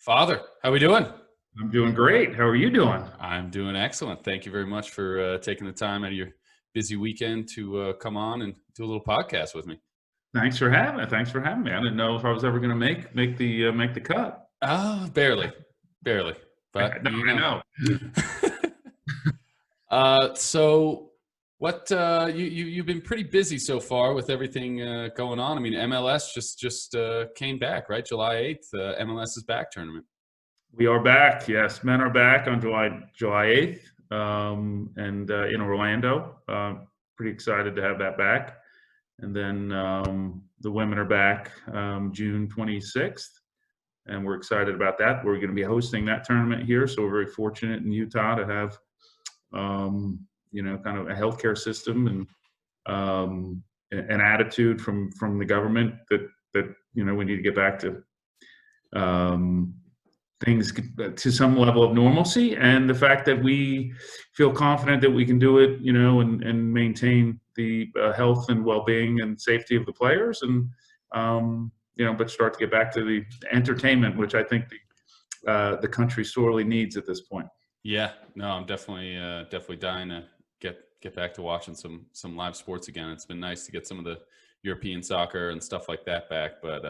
Father, how we doing? I'm doing great. How are you doing? I'm doing excellent. Thank you very much for taking the time out of your busy weekend to come on and do a little podcast with me. Thanks for having me. Thanks for having me. I didn't know if I was ever going to make the cut. Barely, barely, but No, I know. so what you've been pretty busy so far with everything going on. I mean, MLS just came back, right? July 8th, MLS is back tournament. We are back. Yes, men are back on July 8th, and in Orlando. Pretty excited to have that back. And then the women are back June 26th, and we're excited about that. We're going to be hosting that tournament here, so we're very fortunate in Utah to have kind of a healthcare system and an attitude from the government that we need to get back to things to some level of normalcy, and the fact that we feel confident that we can do it, and maintain the health and well-being and safety of the players, and but start to get back to the entertainment, which I think the country sorely needs at this point. Yeah, no, I'm definitely dying to get back to watching some live sports again. It's been nice to get some of the European soccer and stuff like that back, but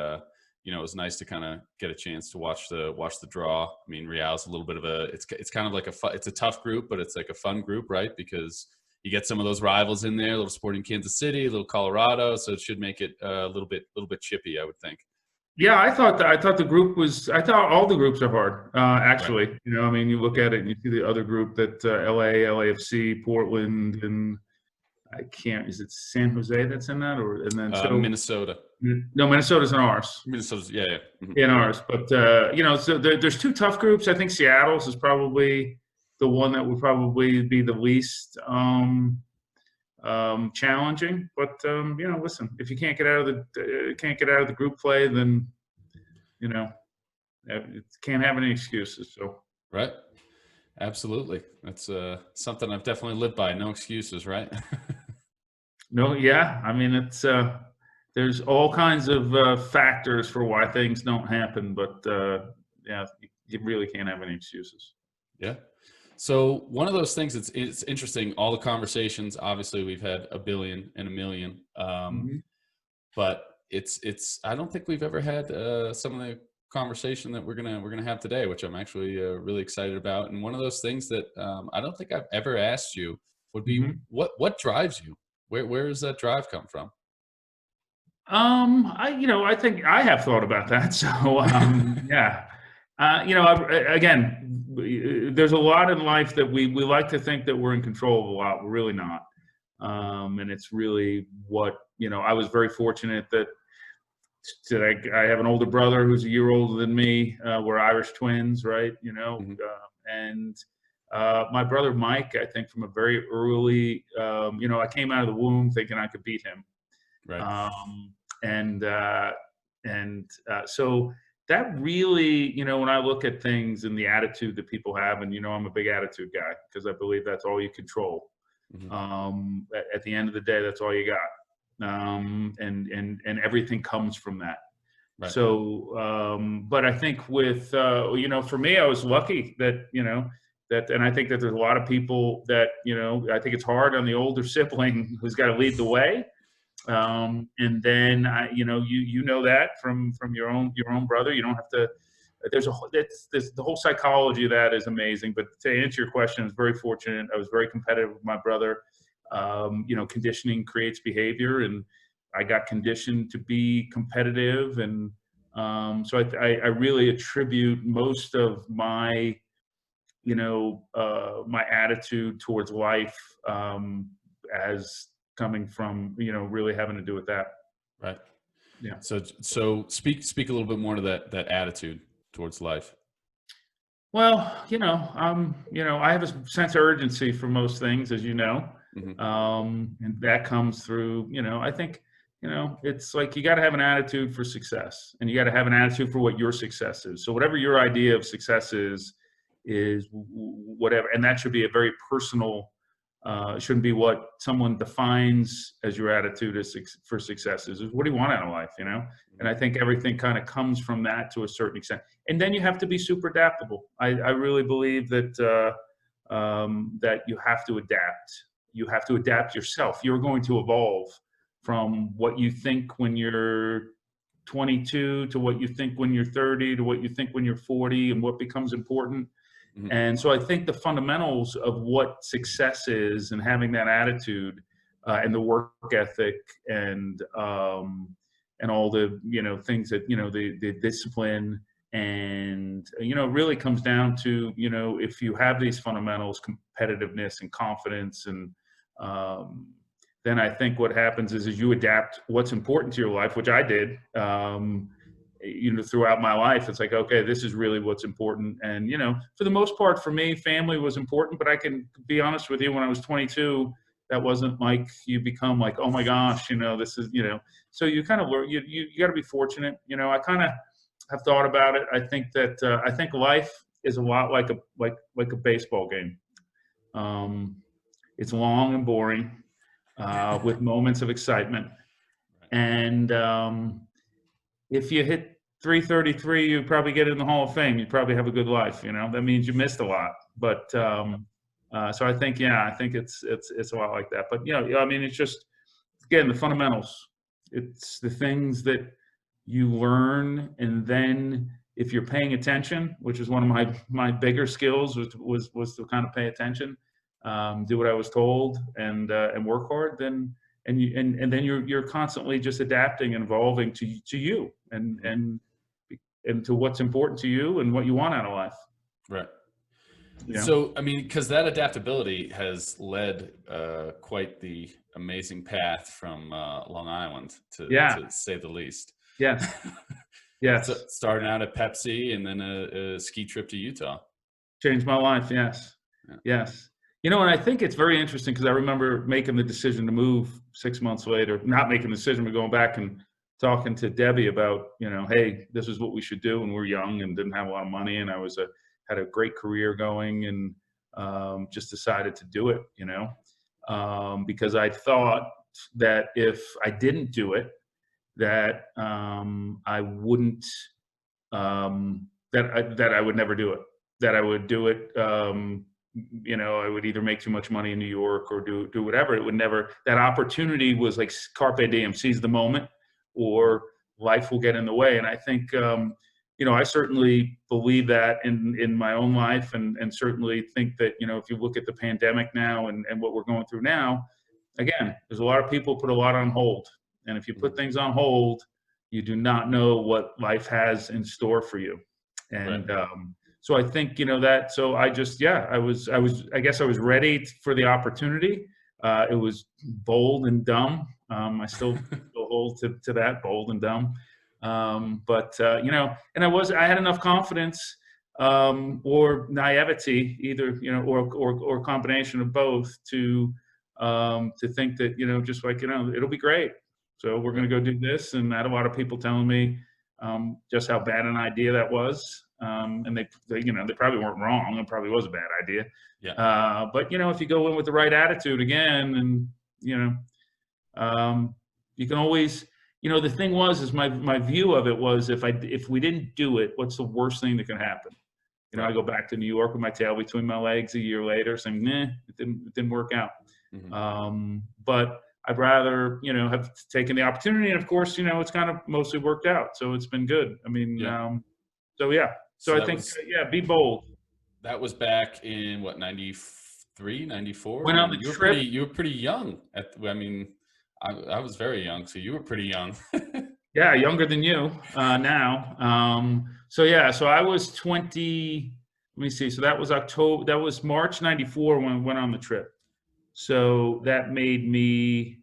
it was nice to kind of get a chance to watch the draw. I mean, Real's a little bit of it's kind of like it's a tough group, but it's like a fun group, right? Because you get some of those rivals in there, a little Sporting Kansas City, a little Colorado, so it should make it a little bit chippy, I would think. Yeah, I thought the group was. I thought all the groups are hard. Actually, Right. I mean, you look at it and you see the other group that LAFC, Portland, and I can't. Is it San Jose that's in that, or and then Minnesota? No, Minnesota's in ours. Minnesota's yeah. Mm-hmm. In ours, but so there's two tough groups. I think Seattle's is probably the one that would probably be the least challenging. But listen, if you can't get out of the group play, then it can't have any excuses. So right, absolutely. That's something I've definitely lived by. No excuses, right? No, yeah. I mean, it's there's all kinds of factors for why things don't happen, but you really can't have any excuses. Yeah. So one of those things, it's interesting. All the conversations, obviously, we've had a billion and a million, but it's. I don't think we've ever had some of the conversation that we're gonna have today, which I'm actually really excited about. And one of those things that I don't think I've ever asked you would be what drives you. Where does that drive come from? I think I have thought about that. So, yeah. Again, there's a lot in life that we like to think that we're in control of a lot. We're really not. And it's really what, I was very fortunate that I have an older brother who's a year older than me. We're Irish twins, right? And my brother Mike, I think from a very early, I came out of the womb thinking I could beat him. Right. So that really, when I look at things and the attitude that people have, and I'm a big attitude guy because I believe that's all you control. At the end of the day, that's all you got, and everything comes from that. Right. So, but I think with for me, I was lucky that and I think that there's a lot of people that I think it's hard on the older sibling who's got to lead the way. And then that from your own brother. You don't have to. There's the whole psychology of that is amazing. But to answer your question, I was very fortunate. I was very competitive with my brother. Conditioning creates behavior, and I got conditioned to be competitive, and so I really attribute most of my my attitude towards life as coming from really having to do with that. Right. Yeah. So speak a little bit more to that attitude towards life. Well, I have a sense of urgency for most things, as you know, and that comes through. I think it's like you got to have an attitude for success, and you got to have an attitude for what your success is. So whatever your idea of success is whatever, and that should be a very personal it shouldn't be what someone defines as your attitude for success is. What do you want out of life, you know? And I think everything kind of comes from that to a certain extent. And then you have to be super adaptable. I really believe that that you have to adapt. You have to adapt yourself. You're going to evolve from what you think when you're 22 to what you think when you're 30 to what you think when you're 40 and what becomes important. Mm-hmm. And so I think the fundamentals of what success is and having that attitude and the work ethic and all the, you know, things that, you know, the discipline and, you know, really comes down to, you know, if you have these fundamentals, competitiveness and confidence and then I think what happens is you adapt what's important to your life, which I did, you know, throughout my life. It's like, okay, this is really what's important. And, you know, for the most part for me, family was important, but I can be honest with you, when I was 22, that wasn't like you become like, oh my gosh, you know, this is, you know, so you kind of learn, you got to be fortunate. You know, I kind of have thought about it. I think that, I think life is a lot like a baseball game. It's long and boring. With moments of excitement. And if you hit 333, you probably get in the Hall of Fame. You probably have a good life. You know, that means you missed a lot. But so I think, yeah, I think it's a lot like that. But, you know, I mean, it's just, again, the fundamentals. It's the things that you learn. And then if you're paying attention, which is one of my bigger skills was to kind of pay attention, do what I was told and work hard, then then you're constantly just adapting and evolving to you and to what's important to you and what you want out of life. Right. You know? So, I mean, because that adaptability has led quite the amazing path from Long Island, to say the least. Yes. Yes. So starting out at Pepsi and then a ski trip to Utah. Changed my life. Yes. Yeah. Yes. You know, and I think it's very interesting because I remember making the decision to move 6 months later, not making the decision, but going back and talking to Debbie about, you know, hey, this is what we should do. And we're young and didn't have a lot of money. And I had a great career going and just decided to do it, you know, because I thought that if I didn't do it, that I wouldn't, that I would never do it, that I would do it, you know, I would either make too much money in New York or do whatever. It would never, that opportunity was like carpe diem, seize the moment, or life will get in the way. And I think, you know, I certainly believe that in my own life and certainly think that, you know, if you look at the pandemic now and what we're going through now, again, there's a lot of people put a lot on hold. And if you put things on hold, you do not know what life has in store for you. And, right. So I think, you know, that, so I just, yeah, I guess I was ready for the opportunity. It was bold and dumb. I still hold to that, bold and dumb. But you know, and I had enough confidence, or naivety, either, you know, or combination of both to think that, you know, just like, you know, it'll be great. So we're going to go do this. And I had a lot of people telling me, just how bad an idea that was. And they, you know, they probably weren't wrong. It probably was a bad idea. Yeah. But you know, if you go in with the right attitude again, and you know, you can always, you know, the thing is my view of it was, if we didn't do it, what's the worst thing that can happen? You know, right. I go back to New York with my tail between my legs a year later saying, nah, it didn't work out. Mm-hmm. But I'd rather, you know, have taken the opportunity. And of course, you know, it's kind of mostly worked out. So it's been good. I mean, yeah. So yeah. So I think, be bold. That was back in what, 93, 94? Went on the trip. You were pretty young. I mean, I was very young. So you were pretty young. Yeah. Younger than you now. So yeah, so I was 20, let me see. So that was March 94 when I went on the trip. So that made me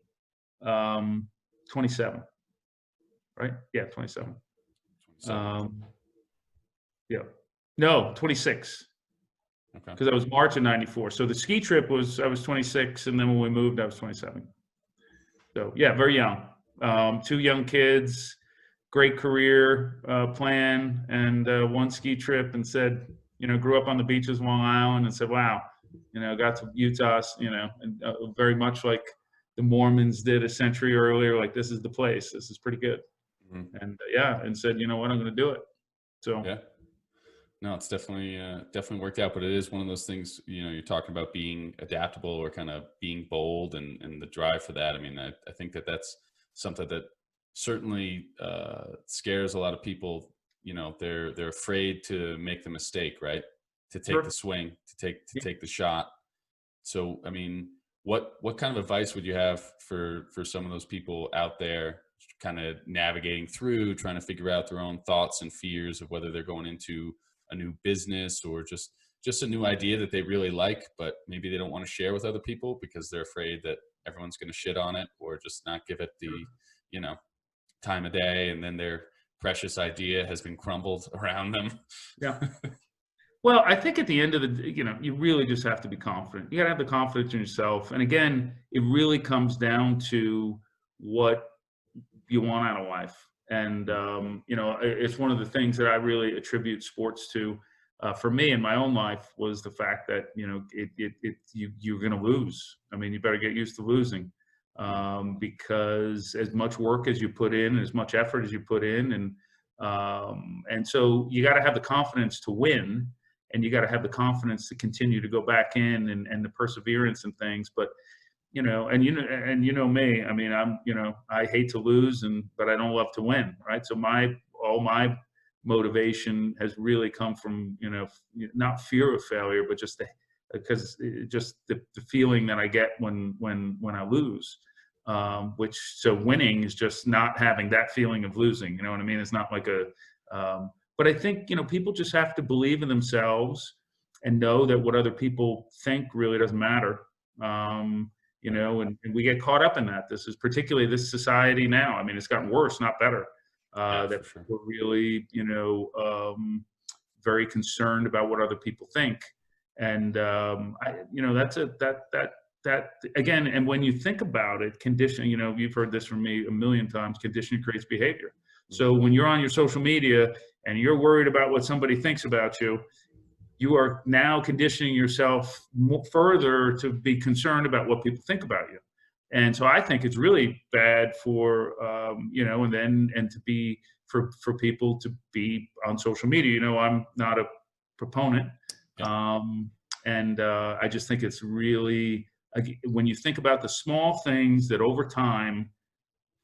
27, right? Yeah, 27. Yeah, no, 26. Okay. Because that was March of 94. So the ski trip I was 26, and then when we moved, I was 27. So yeah, very young. 2 young kids, great career plan, and one ski trip, and said, you know, grew up on the beaches of Long Island, and said, wow, got to Utah, and very much like the Mormons did a century earlier, like this is the place, this is pretty good. Mhm. And yeah, and said, you know what, I'm going to do it. So Yeah. No, it's definitely worked out, but it is one of those things, you're talking about being adaptable or kind of being bold and the drive for that. I mean, I think that that's something that certainly scares a lot of people. They're afraid to make the mistake, right? To take the sure. swing, to Yeah. take the shot. So, I mean, what kind of advice would you have for some of those people out there kind of navigating through, trying to figure out their own thoughts and fears of whether they're going into a new business or just a new idea that they really like, but maybe they don't want to share with other people because they're afraid that everyone's going to shit on it or just not give it the, you know, time of day, and then their precious idea has been crumbled around them. Yeah. Well, I think at the end of the day, you really just have to be confident. You got to have the confidence in yourself. And again, it really comes down to what you want out of life. And, it's one of the things that I really attribute sports to, for me in my own life, was the fact that, you're going to lose. I mean, you better get used to losing, because as much work as you put in, as much effort as you put in, and so you got to have the confidence to win, and you got to have the confidence to continue to go back in, and the perseverance and things. But me. I mean, I hate to lose, but I don't love to win, right? So all my motivation has really come from not fear of failure, but just the feeling that I get when I lose. So winning is just not having that feeling of losing. You know what I mean? It's not like but I think people just have to believe in themselves and know that what other people think really doesn't matter. Right. And we get caught up in that. This is particularly this society now. I mean, it's gotten worse, not better. Yeah, That for sure. people are really, very concerned about what other people think, and that's that again. And when you think about it, condition. You've heard this from me a million times. Condition creates behavior. Mhm. So when you're on your social media and you're worried about what somebody thinks about you, you are now conditioning yourself further to be concerned about what people think about you. And so I think it's really bad for, and to be for people to be on social media. I'm not a proponent. Yeah. Um, and I just think it's really, when you think about the small things that over time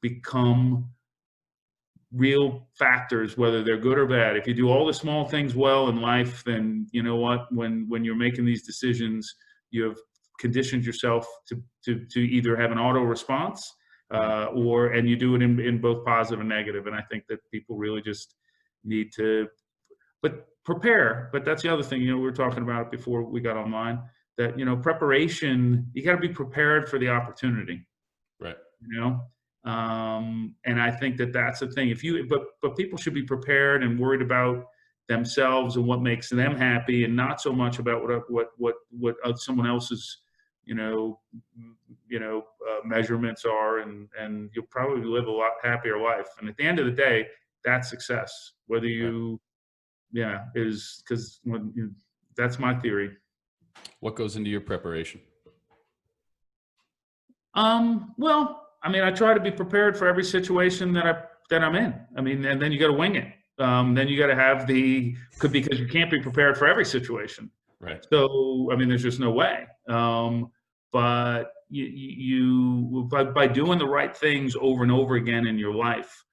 become real factors, whether they're good or bad. If you do all the small things well in life, then you know what? When you're making these decisions, you have conditioned yourself to either have an auto response, Mhm. and you do it in both positive and negative. And I think that people really just need to, but prepare. But that's the other thing. We were talking about it before we got online. That preparation. You got to be prepared for the opportunity. Right. you know and I think that that's the thing. But people should be prepared and worried about themselves and what makes them happy, and not so much about what someone else's you know measurements are, and you'll probably live a lot happier life. And at the end of the day, that's success, whether Right. you yeah is because that's my theory. What goes into your preparation? Well, I mean, I try to be prepared for every situation that I'm in. I mean, and then you got to wing it. Then you got to have because you can't be prepared for every situation. Right. So, I mean, there's just no way. But by doing the right things over and over again in your life,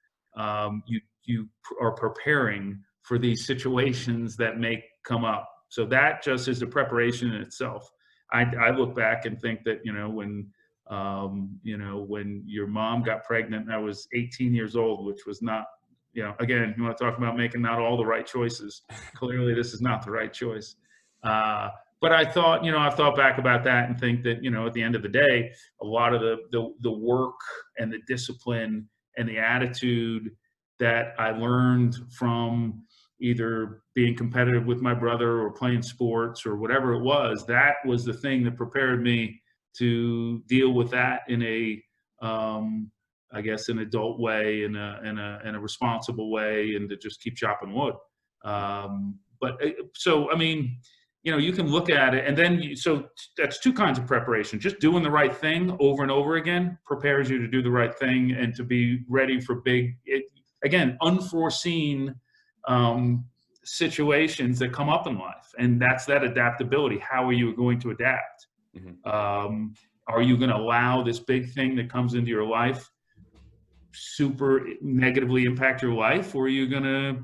you are preparing for these situations that may come up. So that just is a preparation in itself. I look back and think that when your mom got pregnant, I was 18 years old, which was not, again, you want to talk about making not all the right choices. Clearly, this is not the right choice. But I've thought back about that and think that, at the end of the day, a lot of the work and the discipline and the attitude that I learned from either being competitive with my brother or playing sports or whatever it was, that was the thing that prepared me to deal with that in I guess, an adult way, in a responsible way, and to just keep chopping wood. But so, I mean, you can look at it, and then so that's two kinds of preparation. Just doing the right thing over and over again prepares you to do the right thing and to be ready for again, unforeseen situations that come up in life. And that's that adaptability. How are you going to adapt? Are you going to allow this big thing that comes into your life super negatively impact your life, or are you going to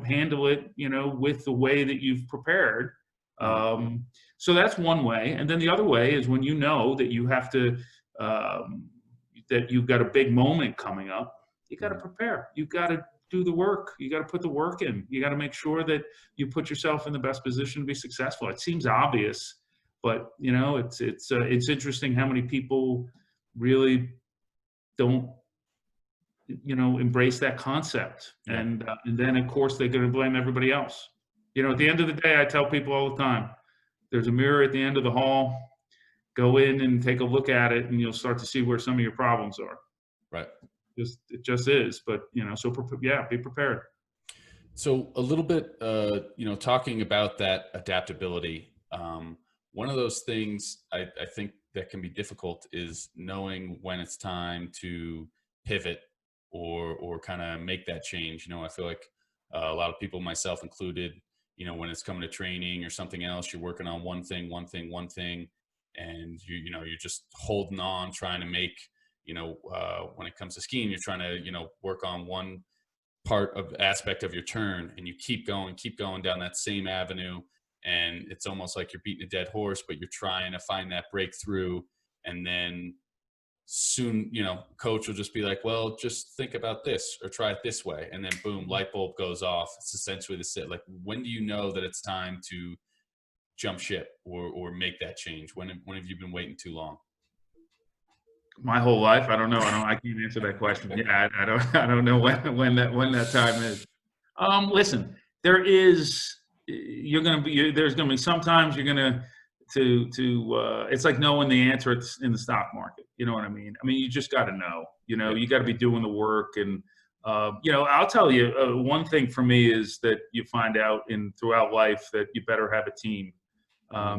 handle it, with the way that you've prepared? So that's one way. And then the other way is when you know that you have to, that you've got a big moment coming up, you got to prepare. You've got to do the work. You got to put the work in. You got to make sure that you put yourself in the best position to be successful. It seems obvious, but it's interesting how many people really don't embrace that concept. And then of course they're going to blame everybody else. At the end of the day, I tell people all the time, there's a mirror at the end of the hall. Go in and take a look at it, and you'll start to see where some of your problems are. Right. It just is. But so be prepared. So a little bit, talking about that adaptability. One of those things I think that can be difficult is knowing when it's time to pivot or kind of make that change. I feel like a lot of people, myself included, when it's coming to training or something else, you're working on one thing, and you're just holding on, trying to make, when it comes to skiing, you're trying to, work on one aspect of your turn, and you keep going down that same avenue. And it's almost like you're beating a dead horse, but you're trying to find that breakthrough. And then soon, coach will just be like, well, just think about this or try it this way. And then boom, light bulb goes off. It's essentially like, when do you know that it's time to jump ship or make that change? When have you been waiting too long? My whole life. I don't know. I can't answer that question. Yeah. I don't know when that time is. Listen, there's going to be sometimes you're going to it's like knowing the answer in the stock market. You know what I mean? You just got to know. You got to be doing the work. And I'll tell you, one thing for me is that you find out throughout life that you better have a team.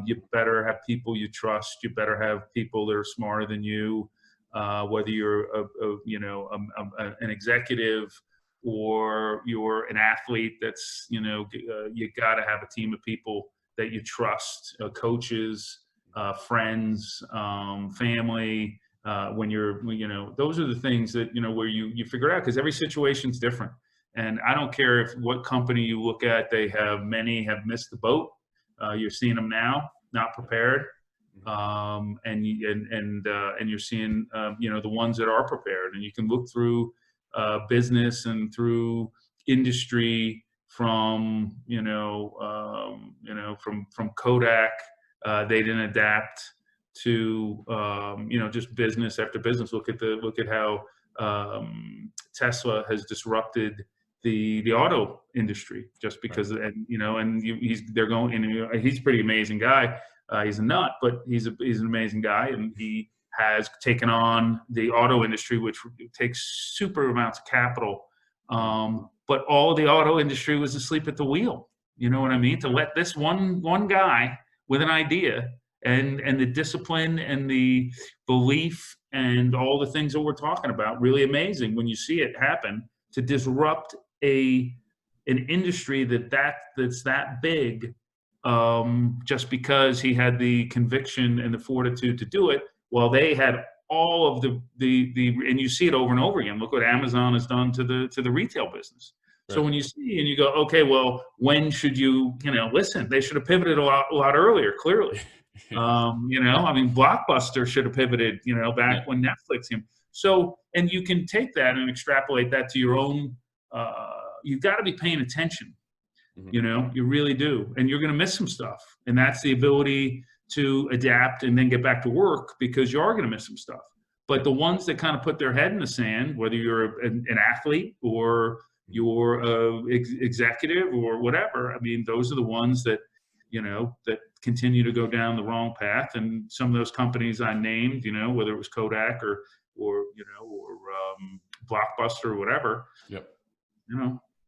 You better have people you trust. You better have people that are smarter than you. Whether you're an executive or you're an athlete, that's you got to have a team of people that you trust, coaches, friends, family. When those are the things that where you figure out, because every situation's different. And I don't care what company you look at, many have missed the boat. You're seeing them now, not prepared. And you're seeing the ones that are prepared, and you can look through business and through industry from from Kodak, they didn't adapt to just business after business. Look at how Tesla has disrupted the auto industry just because they're going, and he's a pretty amazing guy. He's a nut, but he's an amazing guy, and he has taken on the auto industry, which takes super amounts of capital. But all of the auto industry was asleep at the wheel. You know what I mean? To let this one guy with an idea and the discipline and the belief and all the things that we're talking about, really amazing when you see it happen, to disrupt an industry that's that big. Just because he had the conviction and the fortitude to do it, while they had all of the and you see it over and over again. Look what Amazon has done to the retail business. Right. So when you see and you go, okay, well, when should you listen? They should have pivoted a lot earlier. Clearly, Blockbuster should have pivoted, back when Netflix came. So, and you can take that and extrapolate that to your own. You've got to be paying attention. You really do. And you're going to miss some stuff. And that's the ability to adapt and then get back to work, because you are going to miss some stuff. But the ones that kind of put their head in the sand, whether you're an athlete or you're executive or whatever, those are the ones that, that continue to go down the wrong path. And some of those companies I named, whether it was Kodak or Blockbuster or whatever, yep.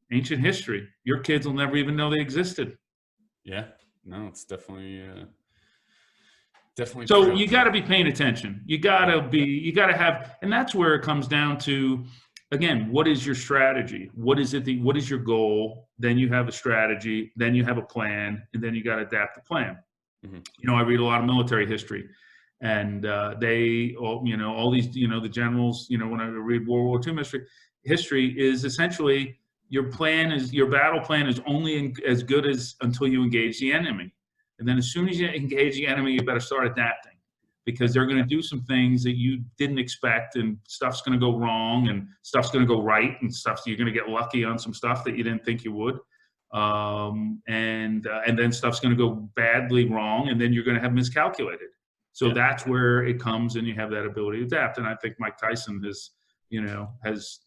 Ancient history. Your kids will never even know they existed. Yeah. No, it's definitely definitely So true. you got to be paying attention. You got to have, and that's where it comes down to, again, what is your strategy? What is it? What is your goal? Then you have a strategy, then you have a plan, and then you got to adapt the plan. Mm-hmm. I read a lot of military history, and they all, all these, the generals, when I read World War II history is essentially your battle plan is only as good as until you engage the enemy. And then as soon as you engage the enemy, you better start adapting, because they're going to do some things that you didn't expect, and stuff's going to go wrong and stuff's going to go right, and you're going to get lucky on some stuff that you didn't think you would. And then stuff's going to go badly wrong, and then you're going to have miscalculated. So that's where it comes, and you have that ability to adapt. And I think Mike Tyson has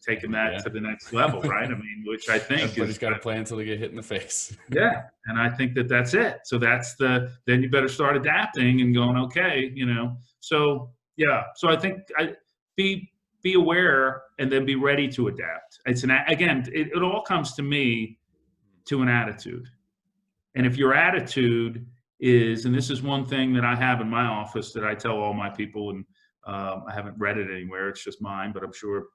taken that to the next level, right? I mean, which I think everybody's got a plan until they get hit in the face. Yeah, and I think that's it. So then you better start adapting and going, okay, So yeah, so I think be aware and then be ready to adapt. It all comes to me to an attitude. And if your attitude is, and this is one thing that I have in my office that I tell all my people, and I haven't read it anywhere, it's just mine, but I'm sure,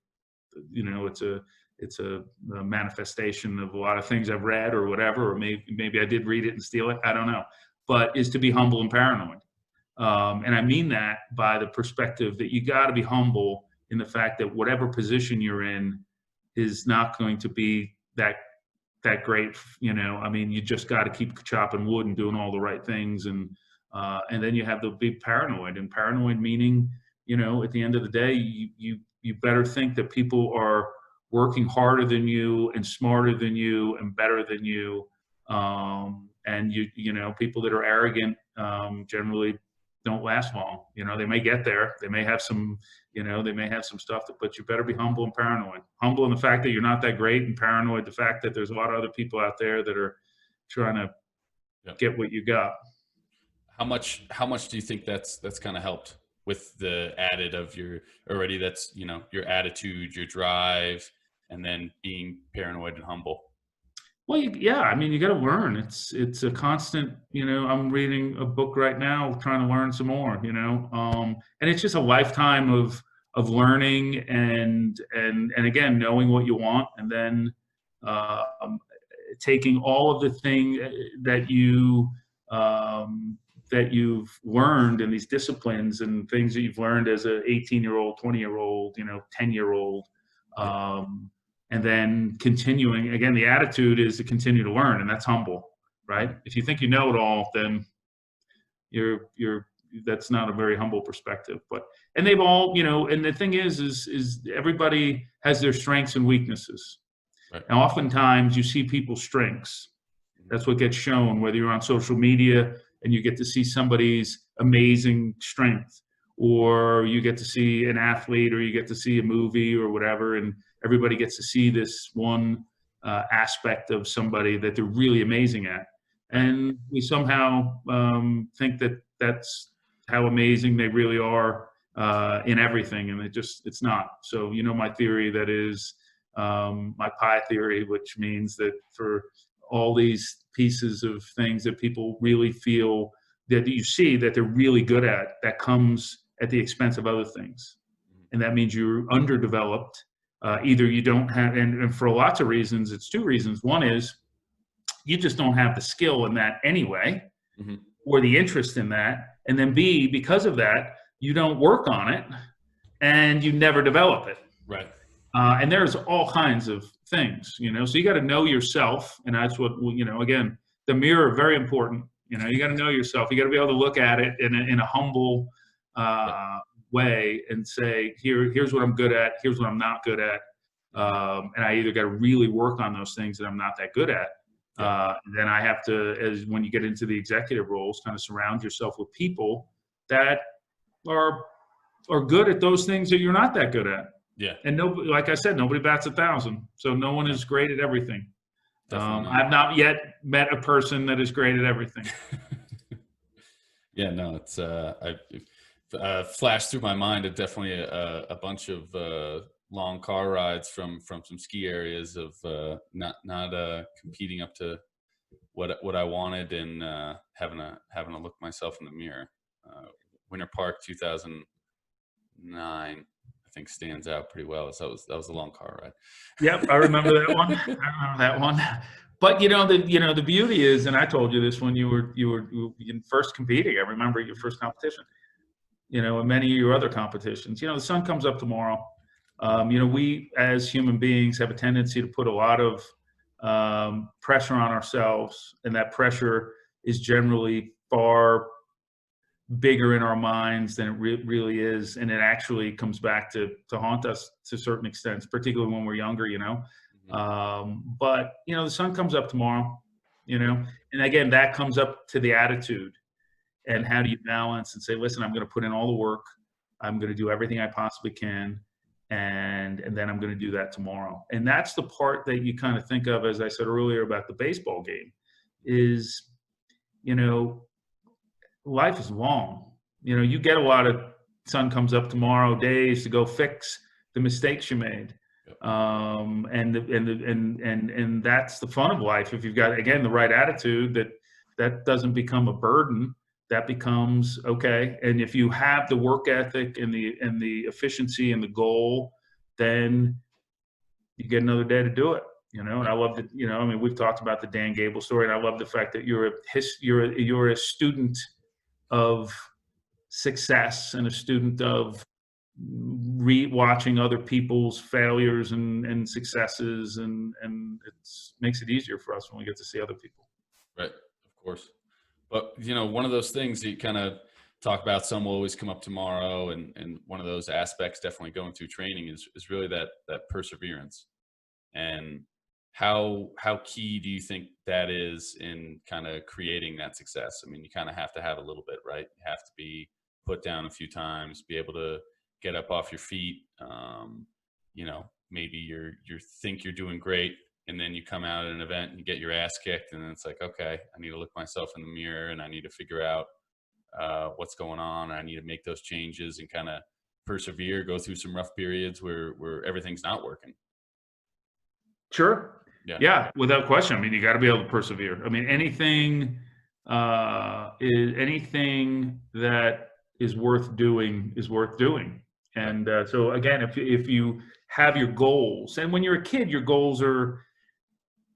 it's a manifestation of a lot of things I've read or whatever, or maybe I did read it and steal it. I don't know, but is to be humble and paranoid. And I mean that by the perspective that you got to be humble in the fact that whatever position you're in is not going to be that great. I mean, you just got to keep chopping wood and doing all the right things. And then you have to be paranoid, and paranoid meaning, at the end of the day, you better think that people are working harder than you and smarter than you and better than you. And people that are arrogant generally don't last long. They may get there, they may have some, stuff, but you better be humble and paranoid. Humble in the fact that you're not that great, and paranoid the fact that there's a lot of other people out there that are trying to get what you got. How much do you think that's kind of helped with the added of your already, that's, your attitude, your drive, and then being paranoid and humble? Well, I mean, you got to learn. It's a constant. I'm reading a book right now, trying to learn some more. And it's just a lifetime of learning and again, knowing what you want, and then taking all of the things that you've learned, and these disciplines and things that you've learned as a 18-year-old, 20-year-old, 10-year-old. And then continuing, again, the attitude is to continue to learn, and that's humble, right? If you think you know it all, then that's not a very humble perspective. And they've all, and the thing is everybody has their strengths and weaknesses. Right. And oftentimes you see people's strengths. That's what gets shown, whether you're on social media and you get to see somebody's amazing strength, or you get to see an athlete, or you get to see a movie or whatever, and everybody gets to see this one aspect of somebody that they're really amazing at. And we somehow think that that's how amazing they really are in everything. And it's not. So, my theory, that is my pie theory, which means that for all these pieces of things that people really feel that you see that they're really good at, that comes at the expense of other things. And that means you're underdeveloped. Either you don't have, and for lots of reasons, it's two reasons. One is you just don't have the skill in that anyway, or the interest in that. And then B, because of that, you don't work on it and you never develop it. Right. And there's all kinds of things, so you got to know yourself. And that's what, again, the mirror, very important. You got to know yourself. You got to be able to look at it in a humble way and say, here's what I'm good at, here's what I'm not good at, and I either got to really work on those things that I'm not that good at. Then I have to, when you get into the executive roles, kind of surround yourself with people that are good at those things that you're not that good at. Yeah. And nobody, like I said, nobody bats 1,000, so no one is great at everything. I've not yet met a person that is great at everything. Yeah, no, it's flashed through my mind. Definitely a bunch of long car rides from some ski areas of not competing up to what I wanted, and having a look myself in the mirror. Winter Park 2009, I think, stands out pretty well. So that was a long car ride. Yep, I remember that one. I remember that one. But the beauty is, and I told you this when you were first competing. I remember your first competition. And many of your other competitions. The sun comes up tomorrow. We as human beings have a tendency to put a lot of pressure on ourselves, and that pressure is generally far bigger in our minds than it really is, and it actually comes back to haunt us to certain extents, particularly when we're younger. But the sun comes up tomorrow. And again, that comes up to the attitude, and how do you balance and say, listen, I'm going to put in all the work, I'm going to do everything I possibly can, and then I'm going to do that tomorrow. And that's the part that you kind of think of, as I said earlier about the baseball game, is life is long. You get a lot of sun comes up tomorrow days to go fix the mistakes you made. And that's the fun of life. If you've got, again, the right attitude, that doesn't become a burden, that becomes okay. And if you have the work ethic and the efficiency and the goal, then you get another day to do it. And I love that. We've talked about the Dan Gable story, and I love the fact that you're a student of success and a student of watching other people's failures and successes, and it makes it easier for us when we get to see other people. Right, of course. But one of those things that you kind of talk about, some will always come up tomorrow, and one of those aspects definitely going through training is really that perseverance. And how key do you think that is in kind of creating that success? I mean, you kind of have to have a little bit, right? You have to be put down a few times, be able to get up off your feet. Maybe you think you're doing great, and then you come out at an event and you get your ass kicked, and then it's like, okay, I need to look myself in the mirror, and I need to figure out what's going on. I need to make those changes and kind of persevere, go through some rough periods where everything's not working. Sure. Yeah, without question. I mean, you got to be able to persevere. I mean, anything that is worth doing is worth doing. And so again, if you have your goals, and when you're a kid, your goals are,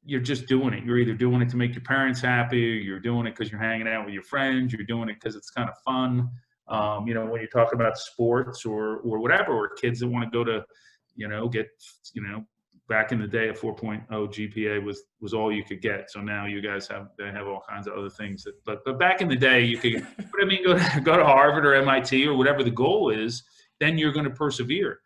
you're just doing it. You're either doing it to make your parents happy, or you're doing it because you're hanging out with your friends, you're doing it because it's kind of fun. When you talk about sports or whatever, or kids that want to go to, back in the day, a 4.0 GPA was all you could get. So now you guys have all kinds of other things. But back in the day, you could. But I mean, go to Harvard or MIT or whatever the goal is. Then you're going to persevere.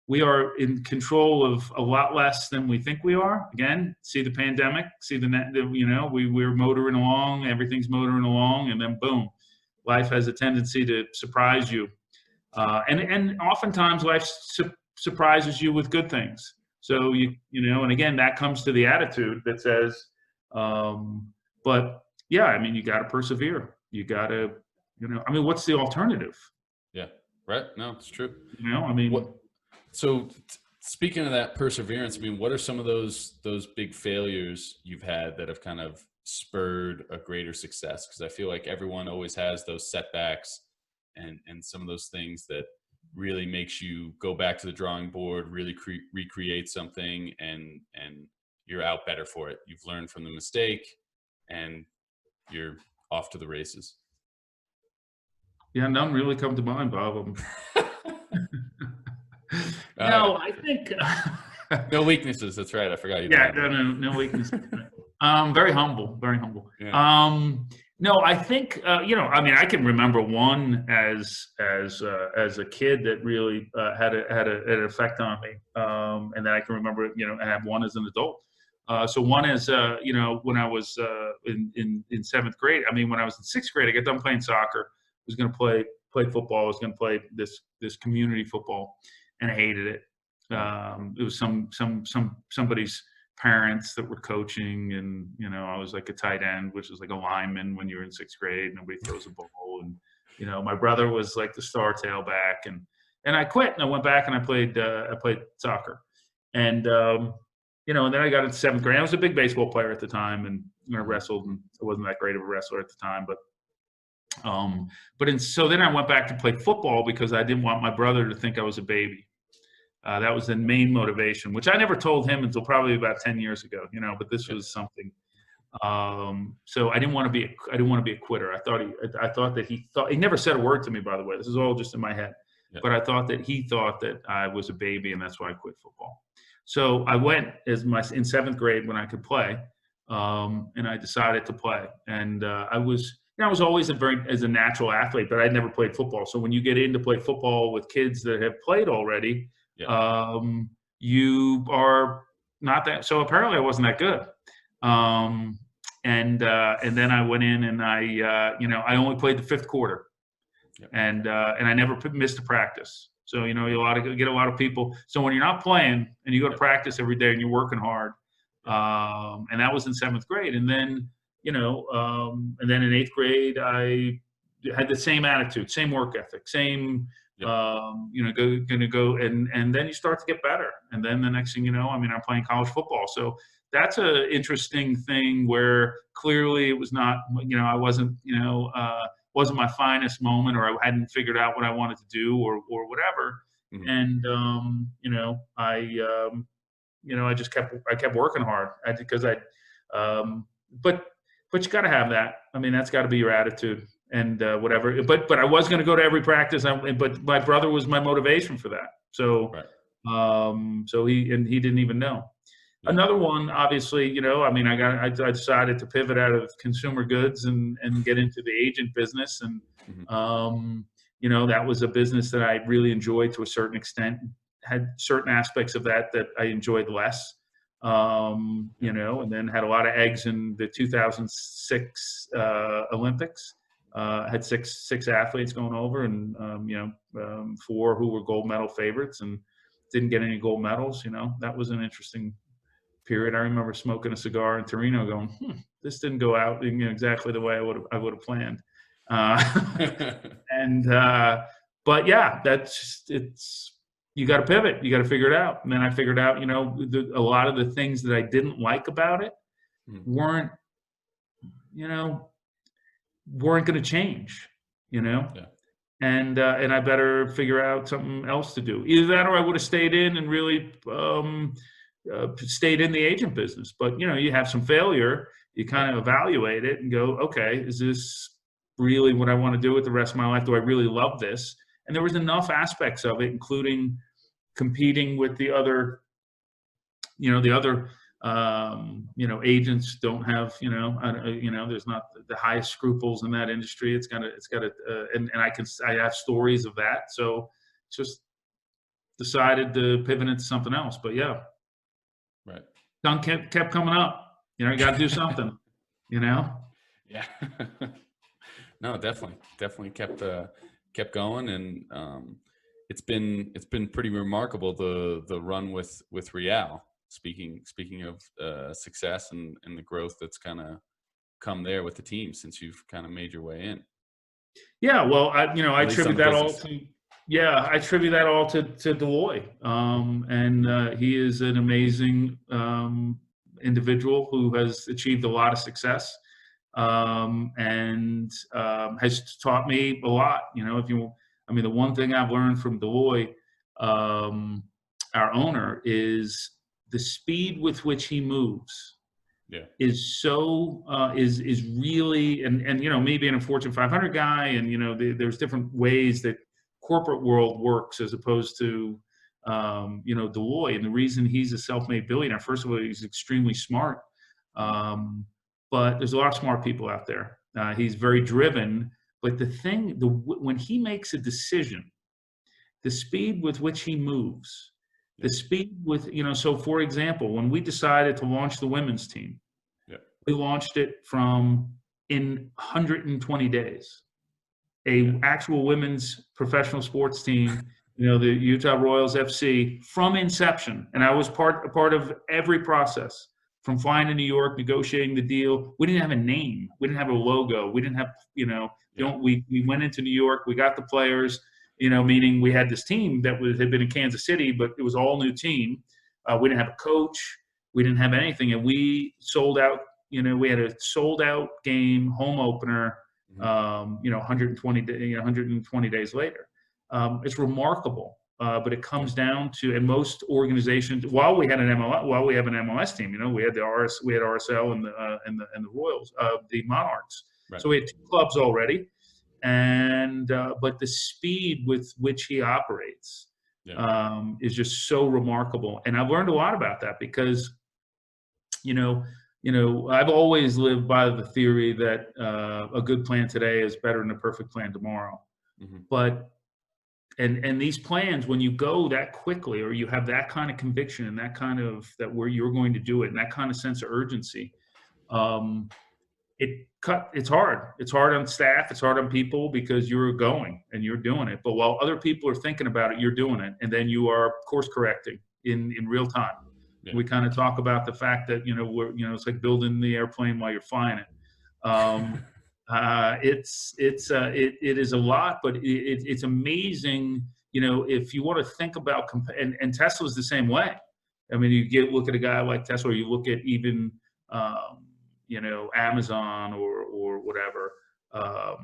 We are in control of a lot less than we think we are. Again, see the pandemic, see we're motoring along, everything's motoring along, and then boom, life has a tendency to surprise you, and oftentimes life surprises you with good things. So and again, that comes to the attitude that says, but yeah, I mean, you got to persevere. You got to, what's the alternative? Yeah, right. No, it's true. So speaking of that perseverance, I mean, what are some of those big failures you've had that have kind of spurred a greater success? Because I feel like everyone always has those setbacks and some of those things that really makes you go back to the drawing board, really recreate something, and you're out better for it. You've learned from the mistake, and you're off to the races. Yeah, none really come to mind, Bob. No, I think no weaknesses. That's right. I forgot you. Yeah, no weaknesses. Very humble, very humble. Yeah. No, I think I can remember one as a kid that really had an effect on me, and then I can remember and have one as an adult. So one is when I was in seventh grade. I mean, when I was in sixth grade, I got done playing soccer. I was going to play football. I was going to play this community football, and I hated it. It was somebody's parents that were coaching, and I was like a tight end, which is like a lineman when you're in sixth grade. Nobody throws a ball, and my brother was like the star tailback, and I quit, and I went back and I played soccer, and and then I got into 7th grade. I was a big baseball player at the time, and I wrestled, and I wasn't that great of a wrestler at the time, so then I went back to play football because I didn't want my brother to think I was a baby. That was the main motivation, which I never told him until probably about 10 years ago, but this was something. So I didn't want to be a quitter. I thought that he never said a word to me, by the way. This is all just in my head. Yeah. But I thought that he thought that I was a baby, and that's why I quit football. So I went in 7th grade when I could play, and I decided to play. And I was always as a natural athlete, but I'd never played football. So when you get in to play football with kids that have played already, Yeah. you are not that. So apparently I wasn't that good. And then I went in, and I only played the 5th quarter, Yep. and I never missed a practice. So you get a lot of people. So when you're not playing and you go to practice every day and you're working hard, and that was in 7th grade, and then and then in 8th grade I had the same attitude, same work ethic, same. Yep. Gonna go, and then you start to get better, and then the next thing you know, I'm playing college football. So that's an interesting thing where clearly it was not, I wasn't my finest moment, or I hadn't figured out what I wanted to do, or whatever. Mm-hmm. And I just kept working hard but you got to have that. That's got to be your attitude. And whatever, but I was going to go to every practice. But my brother was my motivation for that. So, right. So he didn't even know. Yeah. Another one, obviously, I decided to pivot out of consumer goods and get into the agent business, and that was a business that I really enjoyed to a certain extent. Had certain aspects of that I enjoyed less. And then had a lot of eggs in the 2006 Olympics. Had six athletes going over, and 4 who were gold medal favorites, and didn't get any gold medals. That was an interesting period. I remember smoking a cigar in Torino, going, "This didn't go out exactly the way I would have planned." But yeah, it's. You got to pivot. You got to figure it out. And then I figured out, a lot of the things that I didn't like about it weren't going to change, Yeah. and I better figure out something else to do. Either that, or I would have stayed in and really stayed in the agent business. But, you have some failure, you kind of evaluate it and go, okay, is this really what I want to do with the rest of my life? Do I really love this? And there was enough aspects of it, including competing with the other agents don't have, there's not the highest scruples in that industry. It's got and I have stories of that. So just decided to pivot into something else. But yeah, right. Sun kept coming up. You got to do something. Yeah. No, definitely kept going, and it's been pretty remarkable, the run with Real. Speaking of success and the growth that's kind of come there with the team since you've kind of made your way in. Yeah, well, I attribute that all to Deloy, and he is an amazing individual who has achieved a lot of success, and has taught me a lot. The one thing I've learned from Deloy, our owner, is the speed with which he moves. Yeah. Is so is really, and me being a Fortune 500 guy, and there's different ways that corporate world works as opposed to Deloy. And the reason he's a self-made billionaire, first of all, he's extremely smart, but there's a lot of smart people out there. He's very driven, but when he makes a decision, the speed with which he moves, the speed with, so for example, when we decided to launch the women's team, we launched it in 120 days. Actual women's professional sports team, the Utah Royals FC, from inception. And I was part of every process, from flying to New York, negotiating the deal. We didn't have a name. We didn't have a logo. We didn't have, we went into New York. We got the players, meaning we had this team that had been in Kansas City, but it was all new team. We didn't have a coach. We didn't have anything, and we sold out. We had a sold out game home opener. 120 120 days later. It's remarkable, but it comes down to, and most organizations, while we have an MLS team, we had we had RSL and the Royals, the Monarchs. Right. So we had 2 clubs already, and but the speed with which he operates is just so remarkable. And I've learned a lot about that because, I've always lived by the theory that a good plan today is better than a perfect plan tomorrow. But and these plans, when you go that quickly, or you have that kind of conviction and that where you're going to do it, and that kind of sense of urgency, it's hard. It's hard on staff. It's hard on people because you're going and you're doing it. But while other people are thinking about it, you're doing it, and then you are course correcting in real time. Yeah. We kind of talk about the fact that it's like building the airplane while you're flying it. It is a lot, but it's amazing. If you want to think about and Tesla's the same way. I mean, you look at a guy like Tesla, or you look at even Amazon or whatever. I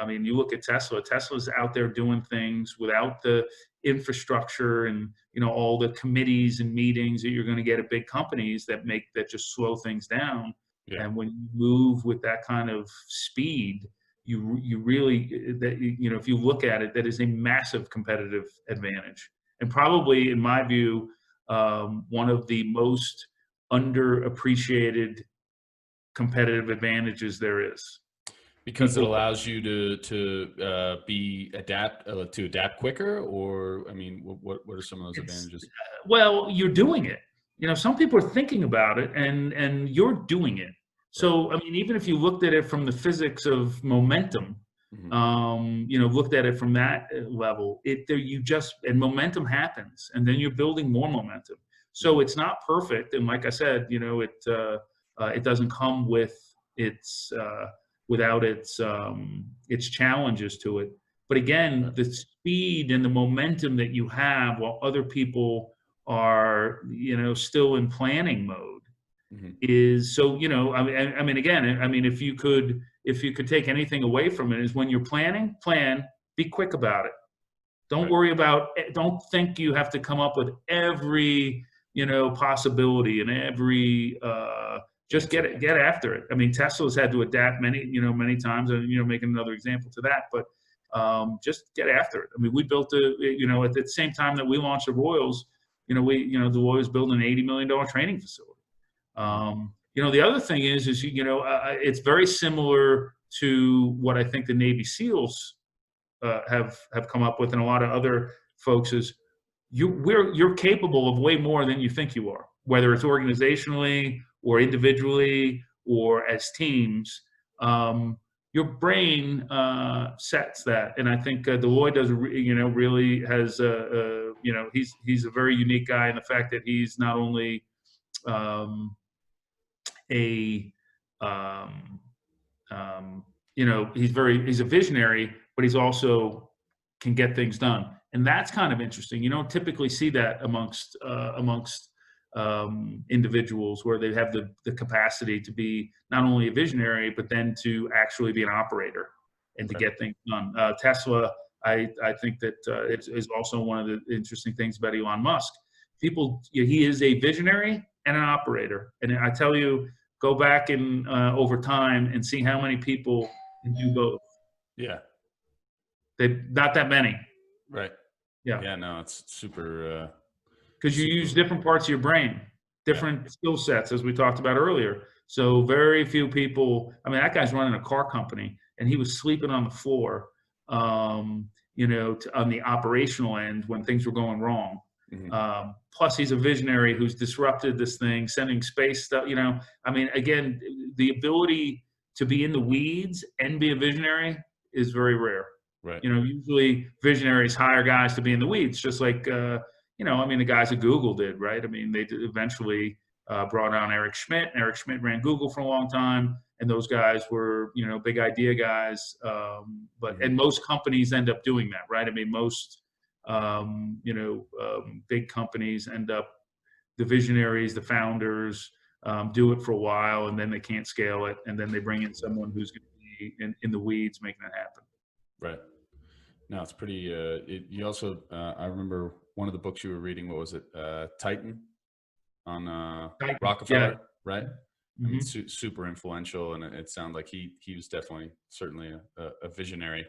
mean, you look at Tesla. Tesla's out there doing things without the infrastructure and all the committees and meetings that you're going to get at big companies that just slow things down. Yeah. And when you move with that kind of speed, you really, if you look at it, that is a massive competitive advantage, and probably, in my view, one of the most underappreciated competitive advantages there is. Because it allows you to adapt quicker, or, I mean, what are some of those advantages? Well, you're doing it. Some people are thinking about it, and you're doing it. So, I mean, even if you looked at it from the physics of momentum, looked at it from that level, and momentum happens, and then you're building more momentum. So it's not perfect, and like I said, it doesn't come with without its challenges to it. But again, the speed and the momentum that you have while other people are, still in planning mode is so, I mean, again, I mean, if you could take anything away from it, is when you're plan, be quick about it. Don't worry about, don't think you have to come up with every, possibility and every, just get after it. I mean, Tesla's had to adapt many times, and making another example to that. But just get after it. I mean, we built at the same time that we launched the Royals, the Royals built an $80 million training facility. The other thing is it's very similar to what I think the Navy SEALs have come up with, and a lot of other folks is you're capable of way more than you think you are, whether it's organizationally or individually or as teams. Your brain sets that, and I think Deloitte does. Really has. He's a very unique guy in the fact that he's not only he's a visionary, but he's also can get things done, and that's kind of interesting. You don't typically see that amongst individuals where they have the capacity to be not only a visionary, but then to actually be an operator and to get things done. Tesla, I think that is also one of the interesting things about Elon Musk. He is a visionary and an operator. And I tell you, go back and over time and see how many people can do both. Yeah. Not that many. Right. Yeah. Yeah, no, it's super. Because you use different parts of your brain, different skill sets, as we talked about earlier. So very few people, I mean, that guy's running a car company, and he was sleeping on the floor, on the operational end when things were going wrong. Plus, he's a visionary who's disrupted this thing, sending space stuff. I mean, again, the ability to be in the weeds and be a visionary is very rare. Right. Usually visionaries hire guys to be in the weeds, just like, I mean, the guys at Google did, right? I mean, they eventually brought on Eric Schmidt. Eric Schmidt ran Google for a long time, and those guys were, big idea guys. And most companies end up doing that, right? I mean, most, big companies end up the visionaries, the founders, do it for a while, and then they can't scale it, and then they bring in someone who's going to be in the weeds making it happen. Right. No, it's pretty. You also, I remember one of the books you were reading. What was it? Titan on Yeah. Rockefeller, right? I mean, Hmm. super influential, and it sounded like he was definitely certainly a visionary.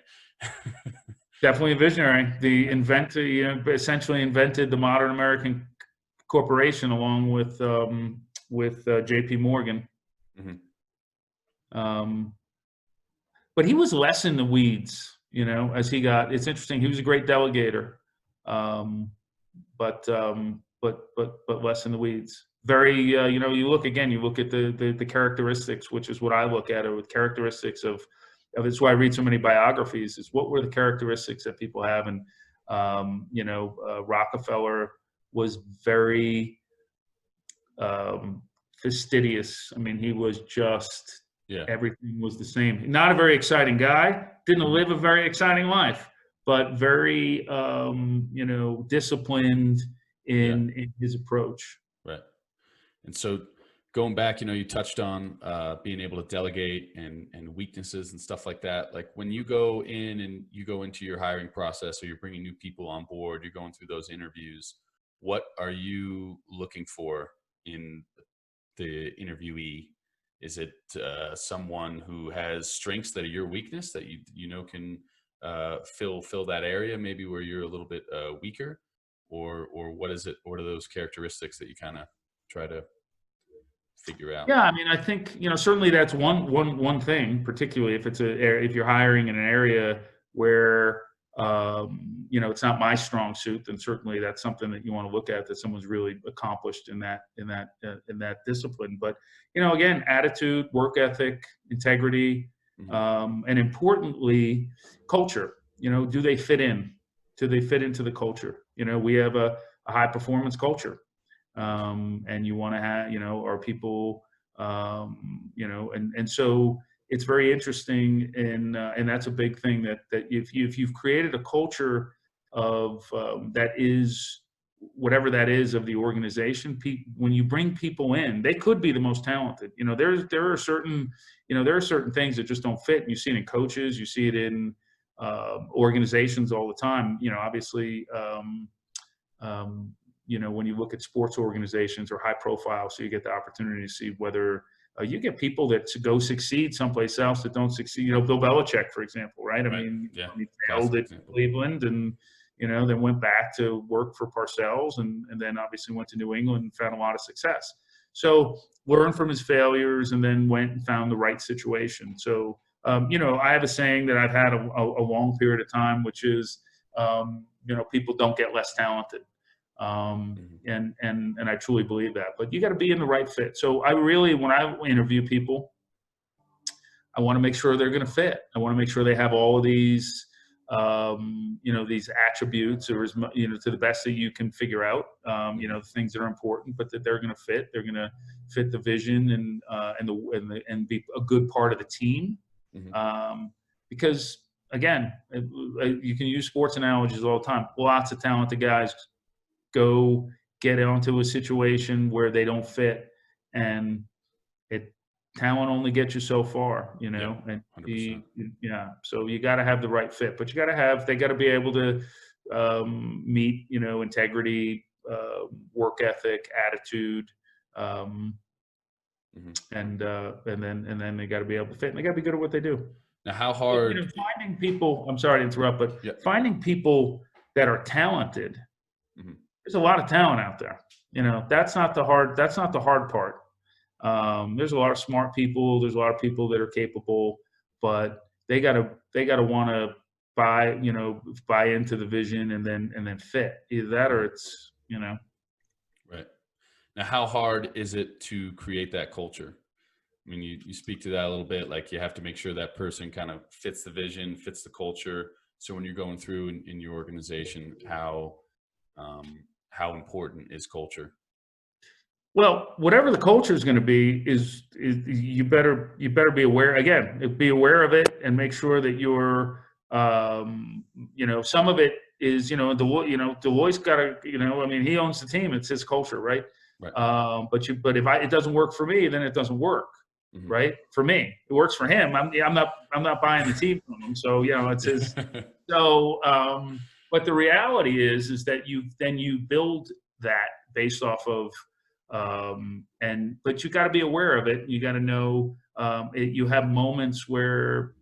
Definitely a visionary. The inventor, essentially invented the modern American corporation along with J.P. Morgan. Hmm. Um, but he was less in the weeds, as he got. It's interesting. He was a great delegator, um, but less in the weeds. Very, you look again. You look at the characteristics, which is what I look at, or with characteristics of. It's why I read so many biographies. Is what were the characteristics that people have, and Rockefeller was very fastidious. I mean, he was just Yeah. everything was the same. Not a very exciting guy. Didn't live a very exciting life, but very disciplined Yeah. in his approach. Right. And so going back, you touched on being able to delegate and weaknesses and stuff like that. Like when you go in and you go into your hiring process, or you're bringing new people on board, you're going through those interviews. What are you looking for in the interviewee? Is it someone who has strengths that are your weakness that can fill that area maybe where you're a little bit weaker, or what is it? What are those characteristics that you kind of try to figure out? Yeah, I mean, I think certainly that's one thing, particularly if you're hiring in an area where it's not my strong suit, then certainly that's something that you want to look at, that someone's really accomplished in that discipline. But again, attitude, work ethic, integrity, and importantly, culture. Do they fit in? Do they fit into the culture? We have a high performance culture, and you want to have are people and so it's very interesting, and that's a big thing, that if you've created a culture of that is whatever that is of the organization. When you bring people in, they could be the most talented. There are certain things that just don't fit. And you see it in coaches, you see it in organizations all the time. Obviously. When you look at sports organizations or high profile, so you get the opportunity to see whether you get people that go succeed someplace else that don't succeed. Bill Belichick, for example, right? I Right. mean, Yeah. he Classic failed at example. Cleveland, and then went back to work for Parcells, and then obviously went to New England and found a lot of success. So learned from his failures, and then went and found the right situation. So I have a saying that I've had a long period of time, which is people don't get less talented. And I truly believe that, but you got to be in the right fit. So when I interview people, I want to make sure they're going to fit. I want to make sure they have all of these, these attributes, or to the best that you can figure out, the things that are important, but that they're going to fit. They're going to fit the vision and be a good part of the team. Because again, you can use sports analogies all the time. Lots of talented guys go get onto a situation where they don't fit, and talent only gets you so far, Yeah, and 100%. so you got to have the right fit, but they got to be able to meet, integrity, work ethic, attitude, and then they got to be able to fit, and they got to be good at what they do. Now, how But, hard? finding people, I'm sorry to interrupt, but Yeah. finding people that are talented, there's a lot of talent out there. That's not the hard part. There's a lot of smart people. There's a lot of people that are capable, but they gotta want to buy into the vision, and then fit. Either that, or it's. Right. Now, how hard is it to create that culture? I mean, you speak to that a little bit. Like, you have to make sure that person kind of fits the vision, fits the culture. So when you're going through in your organization, how important is culture? Well, whatever the culture is going to be, is you better be aware. Again, be aware of it, and make sure that you're, some of it is, Deloitte's got to, I mean, he owns the team. It's his culture, right? Right. But if it doesn't work for me, then it doesn't work. Mm-hmm. Right. For me, it works for him. I'm not buying the team from him. So, it's his. So, but the reality is that you build that based off of, but you got to be aware of it. You got to know, you have moments where,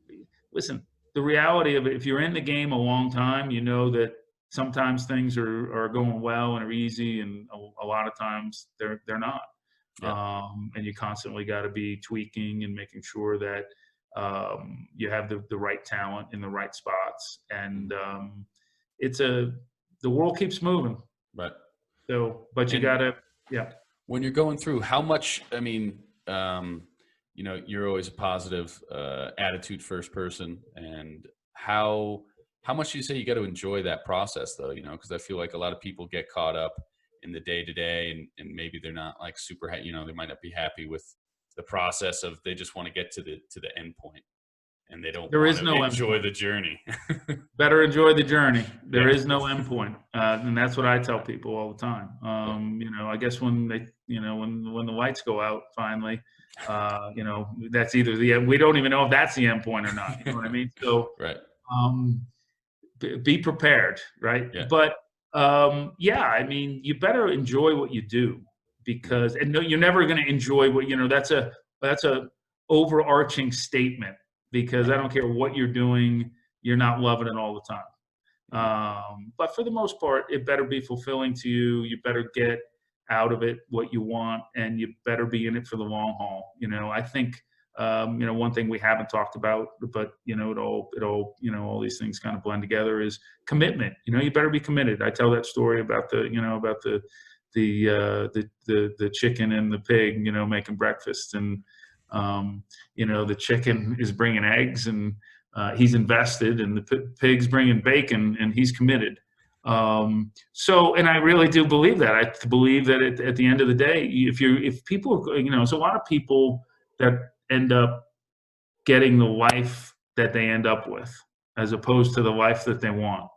listen, the reality of it, if you're in the game a long time, you know that sometimes things are going well and are easy, and a lot of times they're not. Yeah. And you constantly got to be tweaking and making sure that you have the right talent in the right spots. And the world keeps moving. Right. So, but you And gotta, yeah. when you're going through, how much, I mean, you're always a positive attitude first person, and how much do you say you got to enjoy that process though? Because I feel like a lot of people get caught up in the day to day, and maybe they're not like super, they might not be happy with the process of, they just want to get to the end point, and they don't There want is to no end enjoy point. the journey. Better enjoy the journey. There Yeah. is no end point, and that's what I tell people all the time. I guess when they, when the lights go out finally, that's either the end. We don't even know if that's the end point or not. You know what I mean? So, Right. be prepared, right? Yeah. But yeah, I mean, you better enjoy what you do, because, and no, you're never going to enjoy what, that's a overarching statement, because I don't care what you're doing, you're not loving it all the time. But for the most part, it better be fulfilling to you. You better get out of it what you want, and you better be in it for the long haul. I think, one thing we haven't talked about, but it all, all these things kind of blend together, is commitment. You better be committed. I tell that story about the chicken and the pig, making breakfast, and the chicken is bringing eggs, and he's invested, and the pig's bringing bacon, and he's committed. So, and I really do believe that. I believe that at the end of the day, if people, there's a lot of people that end up getting the life that they end up with, as opposed to the life that they want.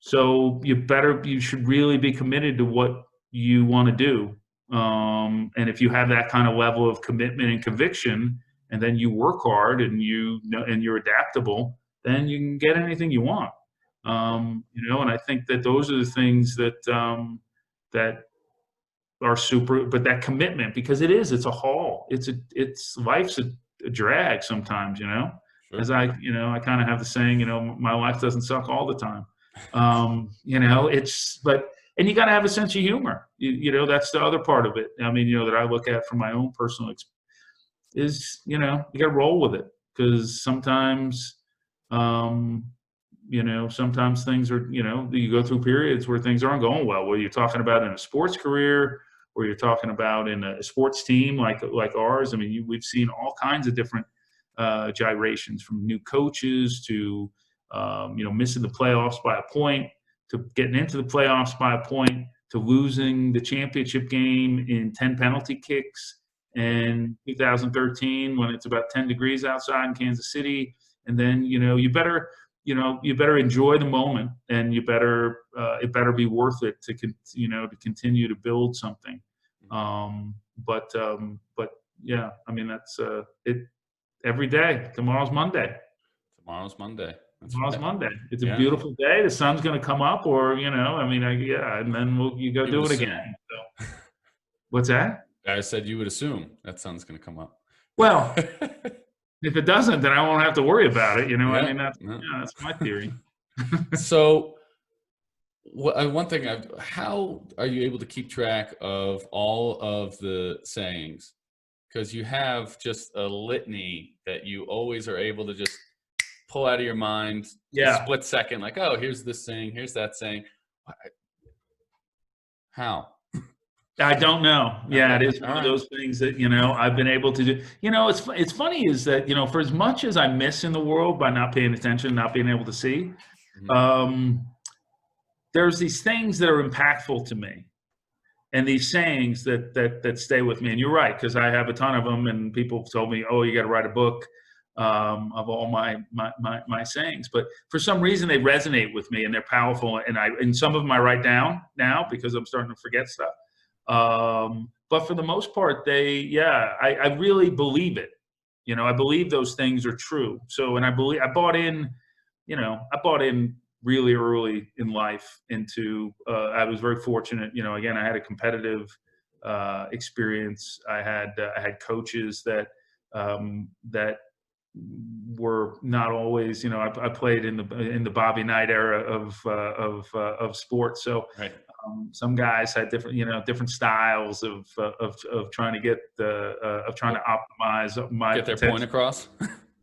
So you should really be committed to what you want to do. And if you have that kind of level of commitment and conviction, and then you work hard, and and you're adaptable, then you can get anything you want. And I think that those are the things that are super, but that commitment, because it's a haul. Life's a drag sometimes, Sure. as I kind of have the saying, my life doesn't suck all the time. And you got to have a sense of humor. That's the other part of it. I mean, that I look at from my own personal experience is, you got to roll with it, because sometimes, sometimes things are, you go through periods where things aren't going well, where you're talking about in a sports career, or you're talking about in a sports team like ours. I mean, we've seen all kinds of different gyrations, from new coaches to, missing the playoffs by a point, to getting into the playoffs by a point, to losing the championship game in 10 penalty kicks in 2013, when it's about 10 degrees outside in Kansas City. And then, you better enjoy the moment, and it better be worth it to continue to build something. But yeah, I mean, that's it. Every day. Tomorrow's Monday. Tomorrow's Monday. That's Tomorrow's right. Monday. It's a Yeah. beautiful day. The sun's going to come up, or yeah, and then you go You do would it assume. again. So, what's that? I said you would assume that sun's going to come up. Well, if it doesn't, then I won't have to worry about it. I Yeah, mean, that's no. that's my theory. So, one thing, how are you able to keep track of all of the sayings? Because you have just a litany that you always are able to just pull out of your mind, Yeah. split second, like, oh, here's this saying, here's that saying. How? I don't know. Yeah, Okay. it is one All of right. those things that I've been able to do. It's funny is that for as much as I miss in the world by not paying attention, not being able to see, there's these things that are impactful to me, and these sayings that stay with me. And you're right, because I have a ton of them, and people have told me, "Oh, you got to write a book." of all my sayings. But for some reason, they resonate with me and they're powerful. And some of them I write down now because I'm starting to forget stuff. But for the most part, I really believe it. I believe those things are true. So, and I bought in really early in life into, I was very fortunate, again, I had a competitive experience. I had coaches that were not always, I played in the Bobby Knight era of sports. So Right. some guys had different styles of trying to trying to optimize my Get their potential. point across.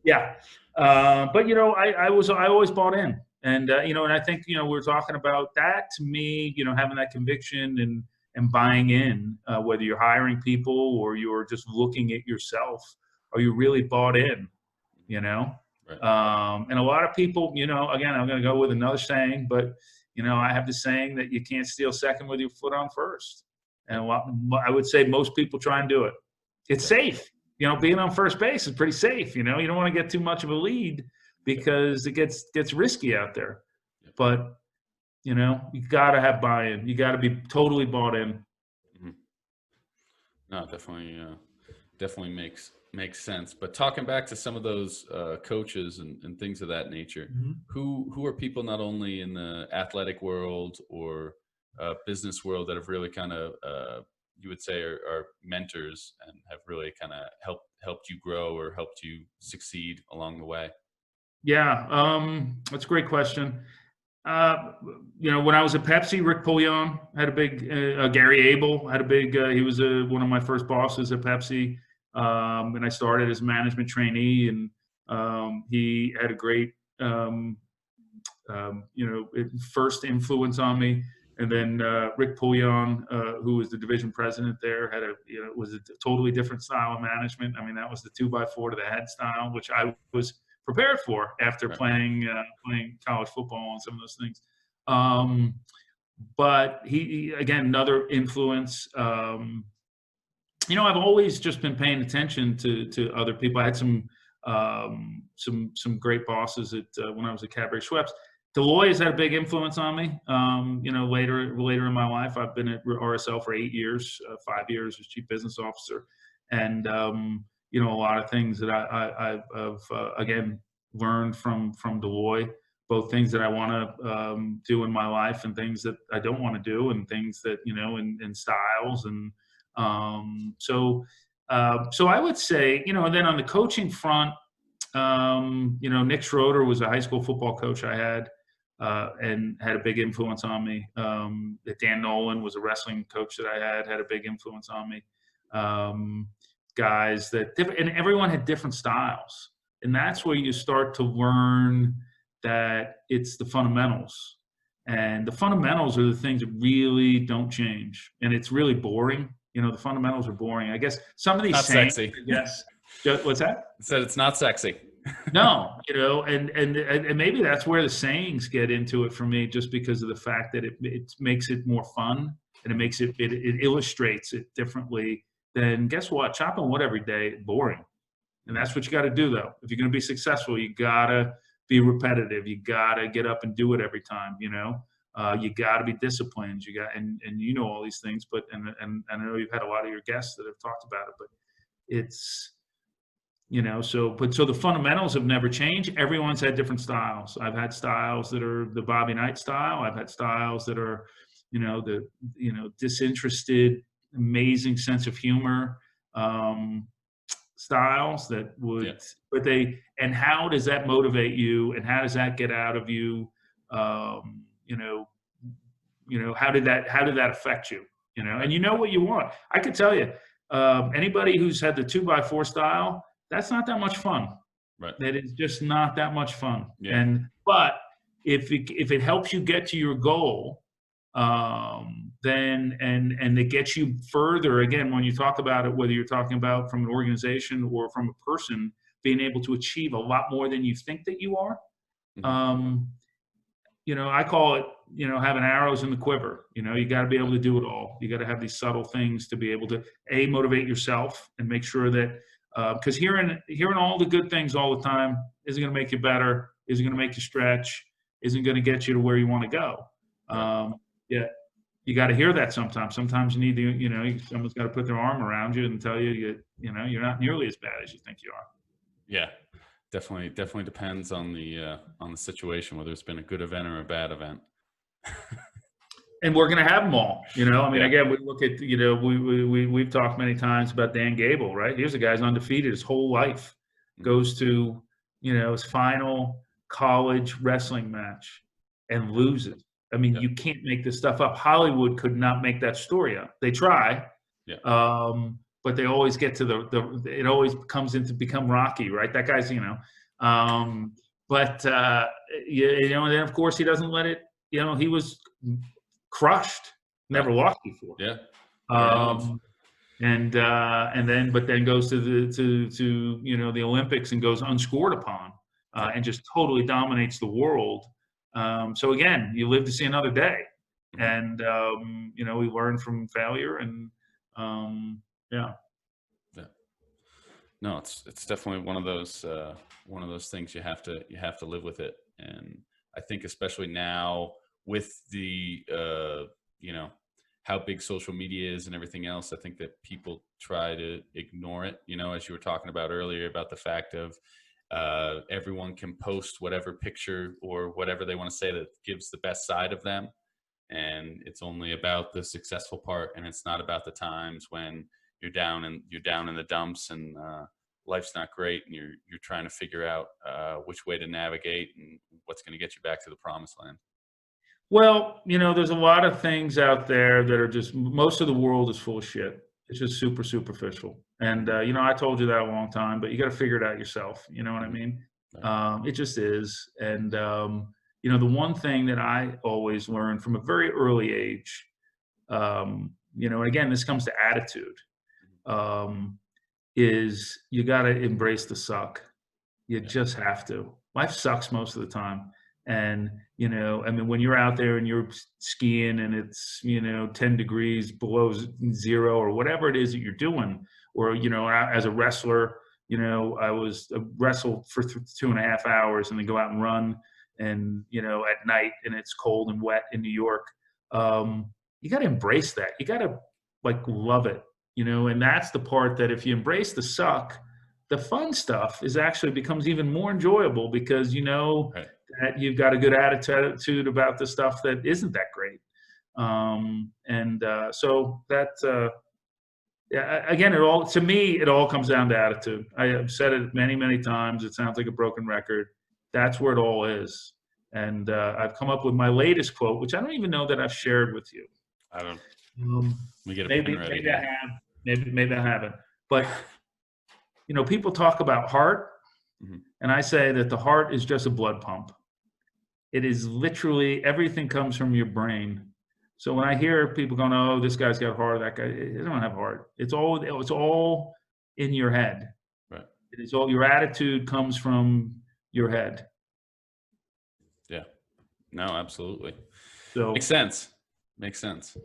Yeah. But I always bought in, and and I think we're talking about that. To me, having that conviction and buying in, whether you're hiring people or you're just looking at yourself, are you really bought in? Right. And a lot of people, again, I'm going to go with another saying, but I have the saying that you can't steal second with your foot on first. And I would say most people try and do it. It's safe. Being on first base is pretty safe. You don't want to get too much of a lead because it gets risky out there. But you got to have buy-in. You got to be totally bought in. Mm-hmm. No, definitely makes sense. But talking back to some of those coaches and things of that nature, Mm-hmm. who are people not only in the athletic world or business world that have really kind of you would say are mentors and have really kind of helped you grow or helped you succeed along the way? Yeah, that's a great question. When I was at Pepsi, Rick Pullion had a big, Gary Abel had a big, he was one of my first bosses at Pepsi. And I started as a management trainee, and he had a great, first influence on me. And then Rick Pullion, who was the division president there, was a totally different style of management. I mean, that was the 2x4 to the head style, which I was prepared for after playing college football and some of those things. But he again, another influence. I've always just been paying attention to other people. I had some great bosses when I was at Cadbury Schweppes. Deloitte has had a big influence on me. Later in my life, I've been at RSL for 8 years, 5 years as chief business officer, and a lot of things that I've again learned from Deloitte, both things that I want to do in my life and things that I don't want to do, and things that and styles, and so I would say and then on the coaching front, Nick Schroeder was a high school football coach I had. And had a big influence on me. Dan Nolan was a wrestling coach that I had a big influence on me. Guys and everyone had different styles. And that's where you start to learn that it's the fundamentals. And the fundamentals are the things that really don't change. And it's really boring. The fundamentals are boring. I guess some of these not sayings, sexy. Yes. What's that? It said it's not sexy. No, and maybe that's where the sayings get into it for me, just because of the fact that it makes it more fun, and it makes it illustrates it differently than, guess what, chopping wood every day, boring. And that's what you got to do, though. If you're going to be successful, you got to be repetitive. You got to get up and do it every time. You got to be disciplined. You got and all these things, but and I know you've had a lot of your guests that have talked about it, but it's so the fundamentals have never changed. Everyone's had different styles. I've had styles that are the Bobby Knight style. I've had styles that are, the disinterested, amazing sense of humor styles that would, but and how does that motivate you, and how does that get out of you? How did that affect you? And what you want. I could tell you, anybody who's had the 2x4 style, that's not that much fun. Right. That is just not that much fun. Yeah. But if it helps you get to your goal, then it gets you further. Again, when you talk about it, whether you're talking about from an organization or from a person, being able to achieve a lot more than you think that you are. Mm-hmm. I call it, having arrows in the quiver. You got to be able to do it all. You got to have these subtle things to be able to motivate yourself and make sure that Because hearing all the good things all the time isn't going to make you better, isn't going to make you stretch, isn't going to get you to where you want to go. Yeah, you got to hear that sometimes. Sometimes you need to, someone's got to put their arm around you and tell you, you're not nearly as bad as you think you are. Yeah, definitely depends on the situation, whether it's been a good event or a bad event. And we're going to have them all, Yeah. Again, we look at, we've talked many times about Dan Gable, right? Here's a guy's undefeated his whole life, goes to, his final college wrestling match and loses. I mean, you can't make this stuff up. Hollywood could not make that story up. They try, but they always get to it always comes into become Rocky, right? That guy's, and then of course he doesn't let it, he was crushed, never lost before. Yeah. And then goes to the Olympics and goes unscored upon, and just totally dominates the world. So again, you live to see another day, and we learn from failure, and yeah. No, it's definitely one of those things you have to live with it, and I think especially now with the how big social media is and everything else, I think that people try to ignore it. As you were talking about earlier about the fact of everyone can post whatever picture or whatever they want to say that gives the best side of them, and it's only about the successful part, and it's not about the times when you're down in the dumps and life's not great, and you're trying to figure out which way to navigate and what's going to get you back to the promised land. Well, there's a lot of things out there that are just, most of the world is full of shit. It's just super superficial. And, I told you that a long time, but you got to figure it out yourself. You know what I mean? It just is. And, the one thing that I always learned from a very early age, and again, this comes to attitude, is you got to embrace the suck. You just have to. Life sucks most of the time. And, when you're out there and you're skiing and it's, 10 degrees below zero or whatever it is that you're doing, or, as a wrestler, I wrestled for 2.5 hours and then go out and run and, at night and it's cold and wet in New York. You got to embrace that. You got to love it, and that's the part that if you embrace the suck, the fun stuff becomes even more enjoyable because that you've got a good attitude about the stuff that isn't that great. So that again, to me, it all comes down to attitude. I have said it many, many times. It sounds like a broken record. That's where it all is. And I've come up with my latest quote, which I don't even know that I've shared with you. I don't. We get a maybe pen ready. Maybe I have. Maybe I haven't. But people talk about heart, and I say that the heart is just a blood pump. It is literally everything comes from your brain. So when I hear people going, "Oh, this guy's got heart," that guy, they don't have heart. It's all in your head. Right. It is all, your attitude comes from your head. Yeah. No, absolutely. So Makes sense.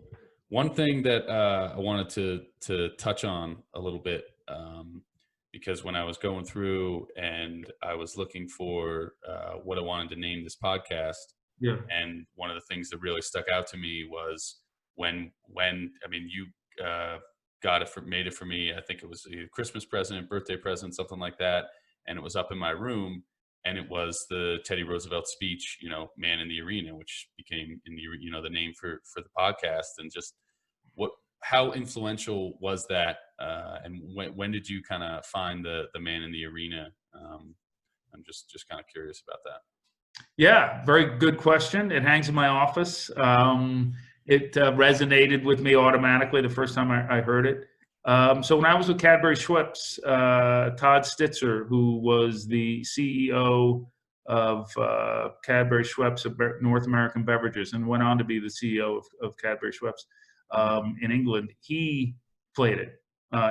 One thing that I wanted to touch on a little bit, because when I was going through and I was looking for what I wanted to name this podcast, and one of the things that really stuck out to me was when you made it for me. I think it was a Christmas present, birthday present, something like that, and it was up in my room, and it was the Teddy Roosevelt speech, "Man in the Arena," which became the name for the podcast. And just how influential was that? And when did you kind of find the Man in the Arena? I'm just kind of curious about that. Yeah, very good question. It hangs in my office. It resonated with me automatically the first time I heard it. So when I was with Cadbury Schweppes, Todd Stitzer, who was the CEO of Cadbury Schweppes of North American Beverages and went on to be the CEO of Cadbury Schweppes in England, he played it.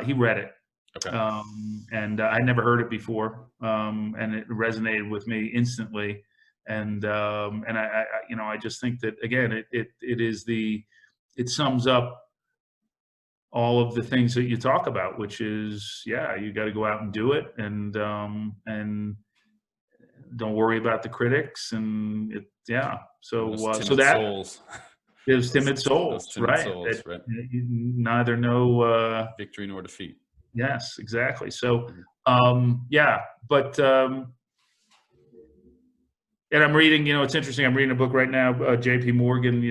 He read it. Okay. And I'd never heard it before, and it resonated with me instantly. And I just think that, again, it sums up all of the things that you talk about, which is, yeah, you got to go out and do it, and don't worry about the critics, and yeah. Those So timid that souls. is those, timid souls, those timid right? That souls, right? you neither know. Victory nor defeat. Yes, exactly. So, Mhm. yeah, but and I'm reading. It's interesting. I'm reading a book right now. J.P. Morgan.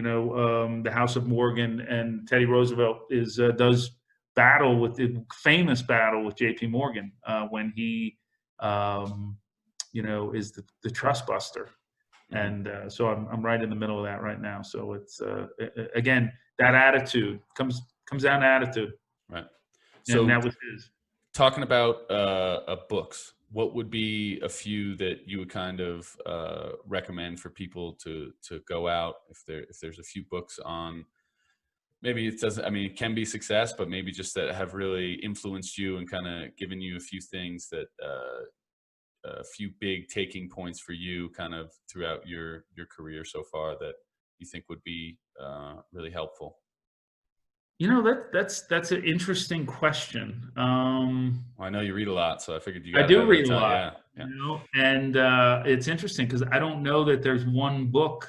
The House of Morgan, and Teddy Roosevelt does battle with the famous battle with J.P. Morgan when he, is the trust buster. Mhm. And so I'm right in the middle of that right now. So it's again, that attitude comes down to attitude, Right. and So that was his. talking about books, what would be a few that you would kind of recommend for people to go out if there's a few books on, maybe it doesn't, I mean, it can be success, but maybe just that have really influenced you and kind of given you a few things that a few big taking points for you kind of throughout your career so far that you think would be really helpful? That's an interesting question. Well, I know you read a lot, so I figured you I got to do have a read a ton. lot, Yeah, yeah. and it's interesting because I don't know that there's one book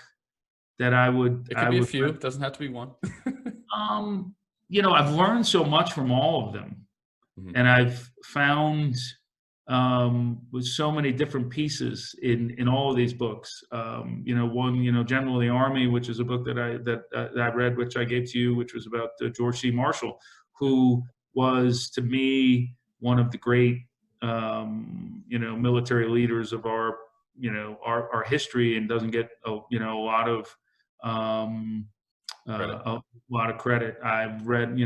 that It I could be a would. few. It doesn't have to be one. Um, I've learned so much from all of them. Mhm. And I've found with so many different pieces in all of these books. One, General of the Army, which is a book that I read, which I gave to you, which was about George C. Marshall, who was to me one of the great military leaders of our history, and doesn't get a lot of um, Credit. a lot of credit. I've read,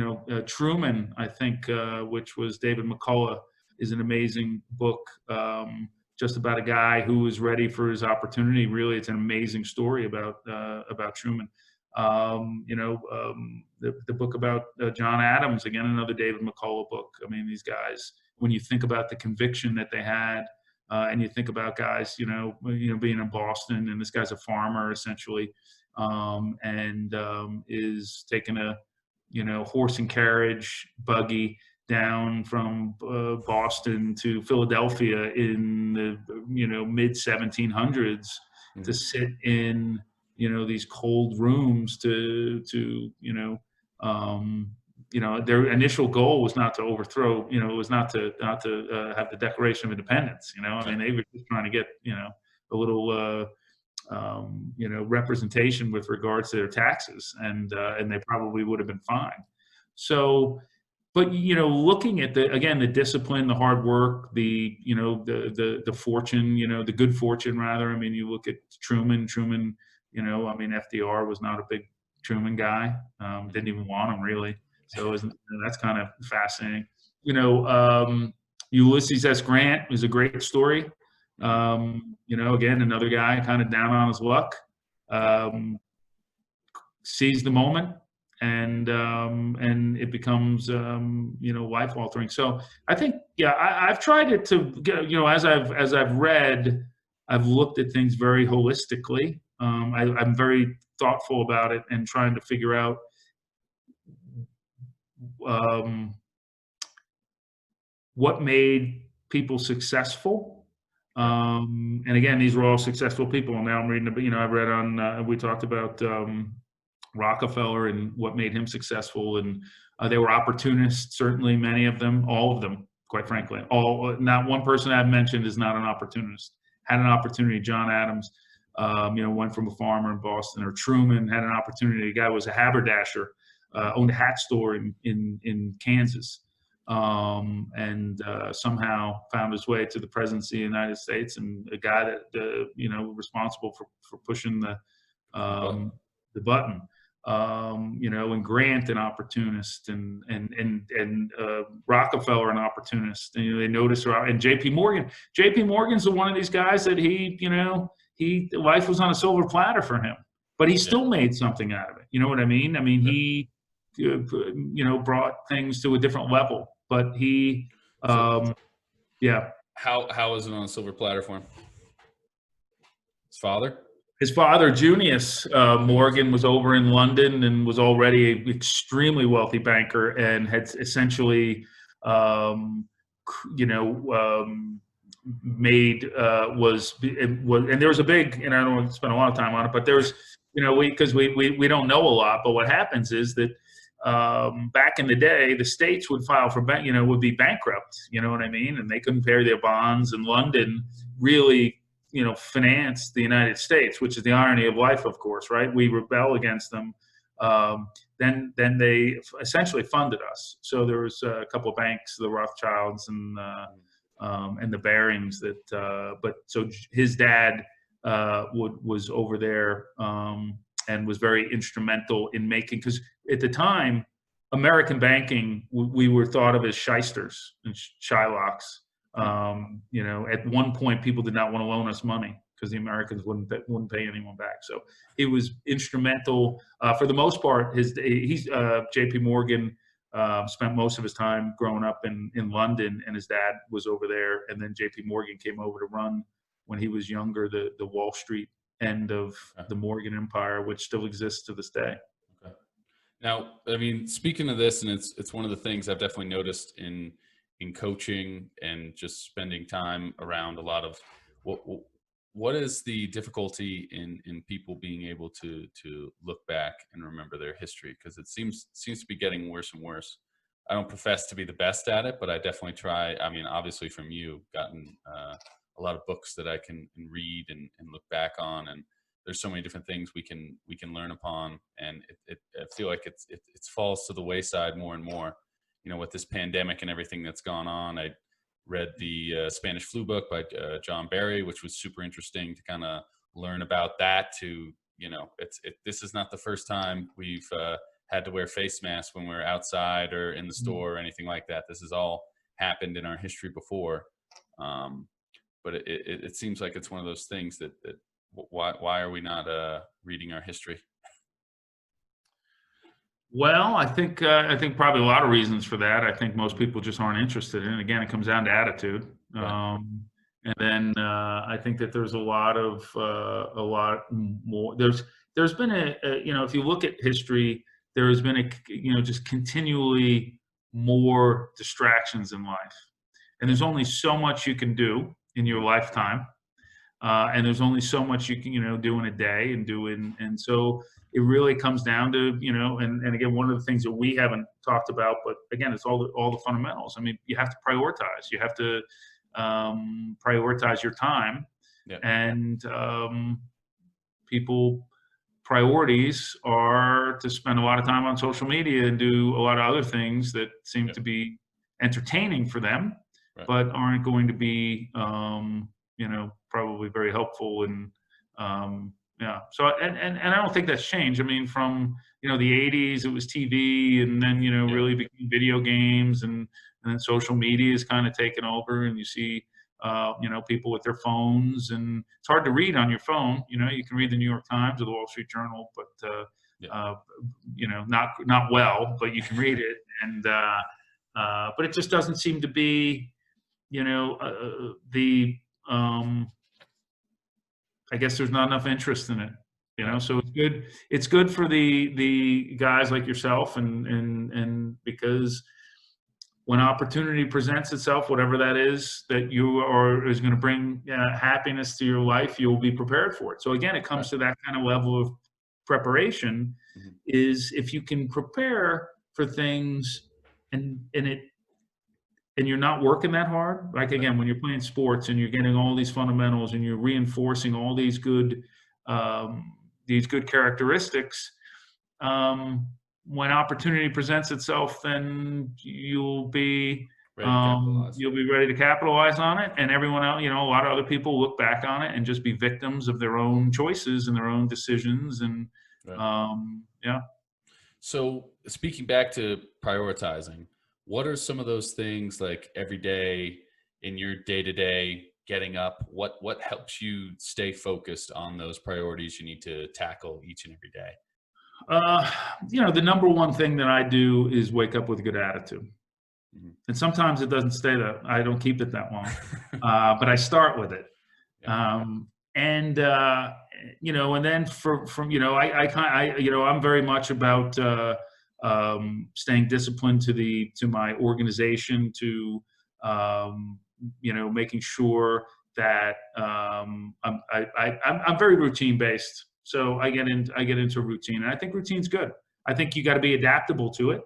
Truman, I think, which was David McCullough, is an amazing book, just about a guy who was ready for his opportunity. Really, it's an amazing story about Truman. The book about John Adams, again, another David McCullough book. I mean, these guys, when you think about the conviction that they had, and you think about guys, being in Boston, and this guy's a farmer essentially, and is taking a horse and carriage buggy down from Boston to Philadelphia in the mid 1700s to Mhm. sit in these cold rooms their initial goal was not to overthrow, it was not to have the Declaration of Independence. I Okay. mean, they were just trying to get a little representation with regards to their taxes, and they probably would have been fine. So, but looking at the discipline, the hard work, the fortune, the good fortune rather. I mean, you look at Truman. I mean, FDR was not a big Truman guy. Didn't Mhm. even want him really. So isn't that's kind of fascinating. Ulysses S. Grant is a great story. Mhm. Again, another guy kind of down on his luck, um, sees the moment, and it becomes life altering. So I think, yeah, I've tried it to get, as I've read, I've looked at things very holistically. I'm very thoughtful about it and trying to figure out um, what made people successful. Right. And again, these were all successful people. And now I'm reading, I've read on, we talked about Rockefeller and what made him successful. And they were opportunists, certainly many of them, all of them, quite Mhm. frankly. Not one person I've mentioned is not an opportunist. Had an opportunity. John Adams, went from a farmer in Boston. Or Truman had an opportunity. The guy was a haberdasher, owned a hat store in Kansas, and somehow found his way to the presidency of the United States, and a guy that responsible for pushing The button. um, the button. And Grant an opportunist, and Rockefeller an opportunist. And they notice, and J.P. Morgan. J.P. Morgan's one of these guys that he life was on a silver platter for him, but he Yeah. still made something out of it. You know what I mean? I mean, Yeah. he brought things to a different level. But he, So yeah, how is it on a silver platter for him? His father? His father, Junius Morgan, was over in London and was already an extremely wealthy banker and had essentially, um, you know, made and there was a big, and I don't want to spend a lot of time on it, but there's, we don't know a lot, but what happens is that back in the day, the states would file for would be bankrupt, you know what I mean, and they couldn't pay their bonds, and London really financed the United States, which is the irony of life, of course, right? We rebel against them. Then they essentially funded us. So there was a couple of banks, the Rothschilds and the Barings but so his dad was over there and was very instrumental in making, because at the time, American banking, we were thought of as shysters and Shylocks. At one point, people did not want to loan us money because the Americans wouldn't pay anyone back. So he was instrumental for the most part. J.P. Morgan spent most of his time growing up in London, and his dad was over there. And then J.P. Morgan came over to run when he was younger the Wall Street end of the Morgan Empire, which still exists to this day. Okay. Now, I mean, speaking of this, and it's one of the things I've definitely noticed in coaching and just spending time around a lot of what is the difficulty in people being able to look back and remember their history, because it seems to be getting worse and worse. I don't profess to be the best at it, but I definitely try. I mean, obviously from you, gotten a lot of books that I can read and look back on, and there's so many different things we can learn upon, and I feel like it falls to the wayside more and more. With this pandemic and everything that's gone on, I read the Spanish flu book by John Barry, which was super interesting to kind of learn about that. This is not the first time we've had to wear face masks when we're outside or in the store or anything like that. This has all happened in our history before. But it seems like it's one of those things that why are we not reading our history? Well, I think probably a lot of reasons for that. I think most people just aren't interested in it. Again, it comes down to attitude. Right. And then I think that there's a lot more. There's been if you look at history, there has been just continually more distractions in life, and there's only so much you can do in your lifetime, and there's only so much you can do in a day and so it really comes down to and again, one of the things that we haven't talked about, but again, it's all the fundamentals. I mean, you have to prioritize. You have to prioritize your time. Yeah. And people priorities are to spend a lot of time on social media and do a lot of other things that seem to be entertaining for them, right, but aren't going to be probably very helpful. And so and I don't think that's changed. I mean, from the 80s, it was TV, and then really became video games, and then social media is kind of taken over, and you see people with their phones, and it's hard to read on your phone. You can read the New York Times or the Wall Street Journal, but not well, but you can read it. And but it just doesn't seem to be I guess there's not enough interest in it, so it's good for the guys like yourself, and because when opportunity presents itself, whatever that is that is going to bring happiness to your life, you'll be prepared for it. So again, it comes to that kind of level of preparation. Mm-hmm. Is if you can prepare for things and you're not working that hard. Like, again, when you're playing sports and you're getting all these fundamentals and you're reinforcing all these good characteristics, when opportunity presents itself, then you'll be ready to capitalize on it. And everyone else, a lot of other people look back on it and just be victims of their own choices and their own decisions. And So speaking back to prioritizing, what are some of those things, like every day in your day-to-day getting up? What helps you stay focused on those priorities you need to tackle each and every day? The number one thing that I do is wake up with a good attitude. Mm-hmm. And sometimes it doesn't stay that. I don't keep it that long, but I start with it. Yeah. and then from, I'm very much about staying disciplined to my organization, to making sure that I'm very routine based. So I get into routine, and I think routine's good. I think you got to be adaptable to it,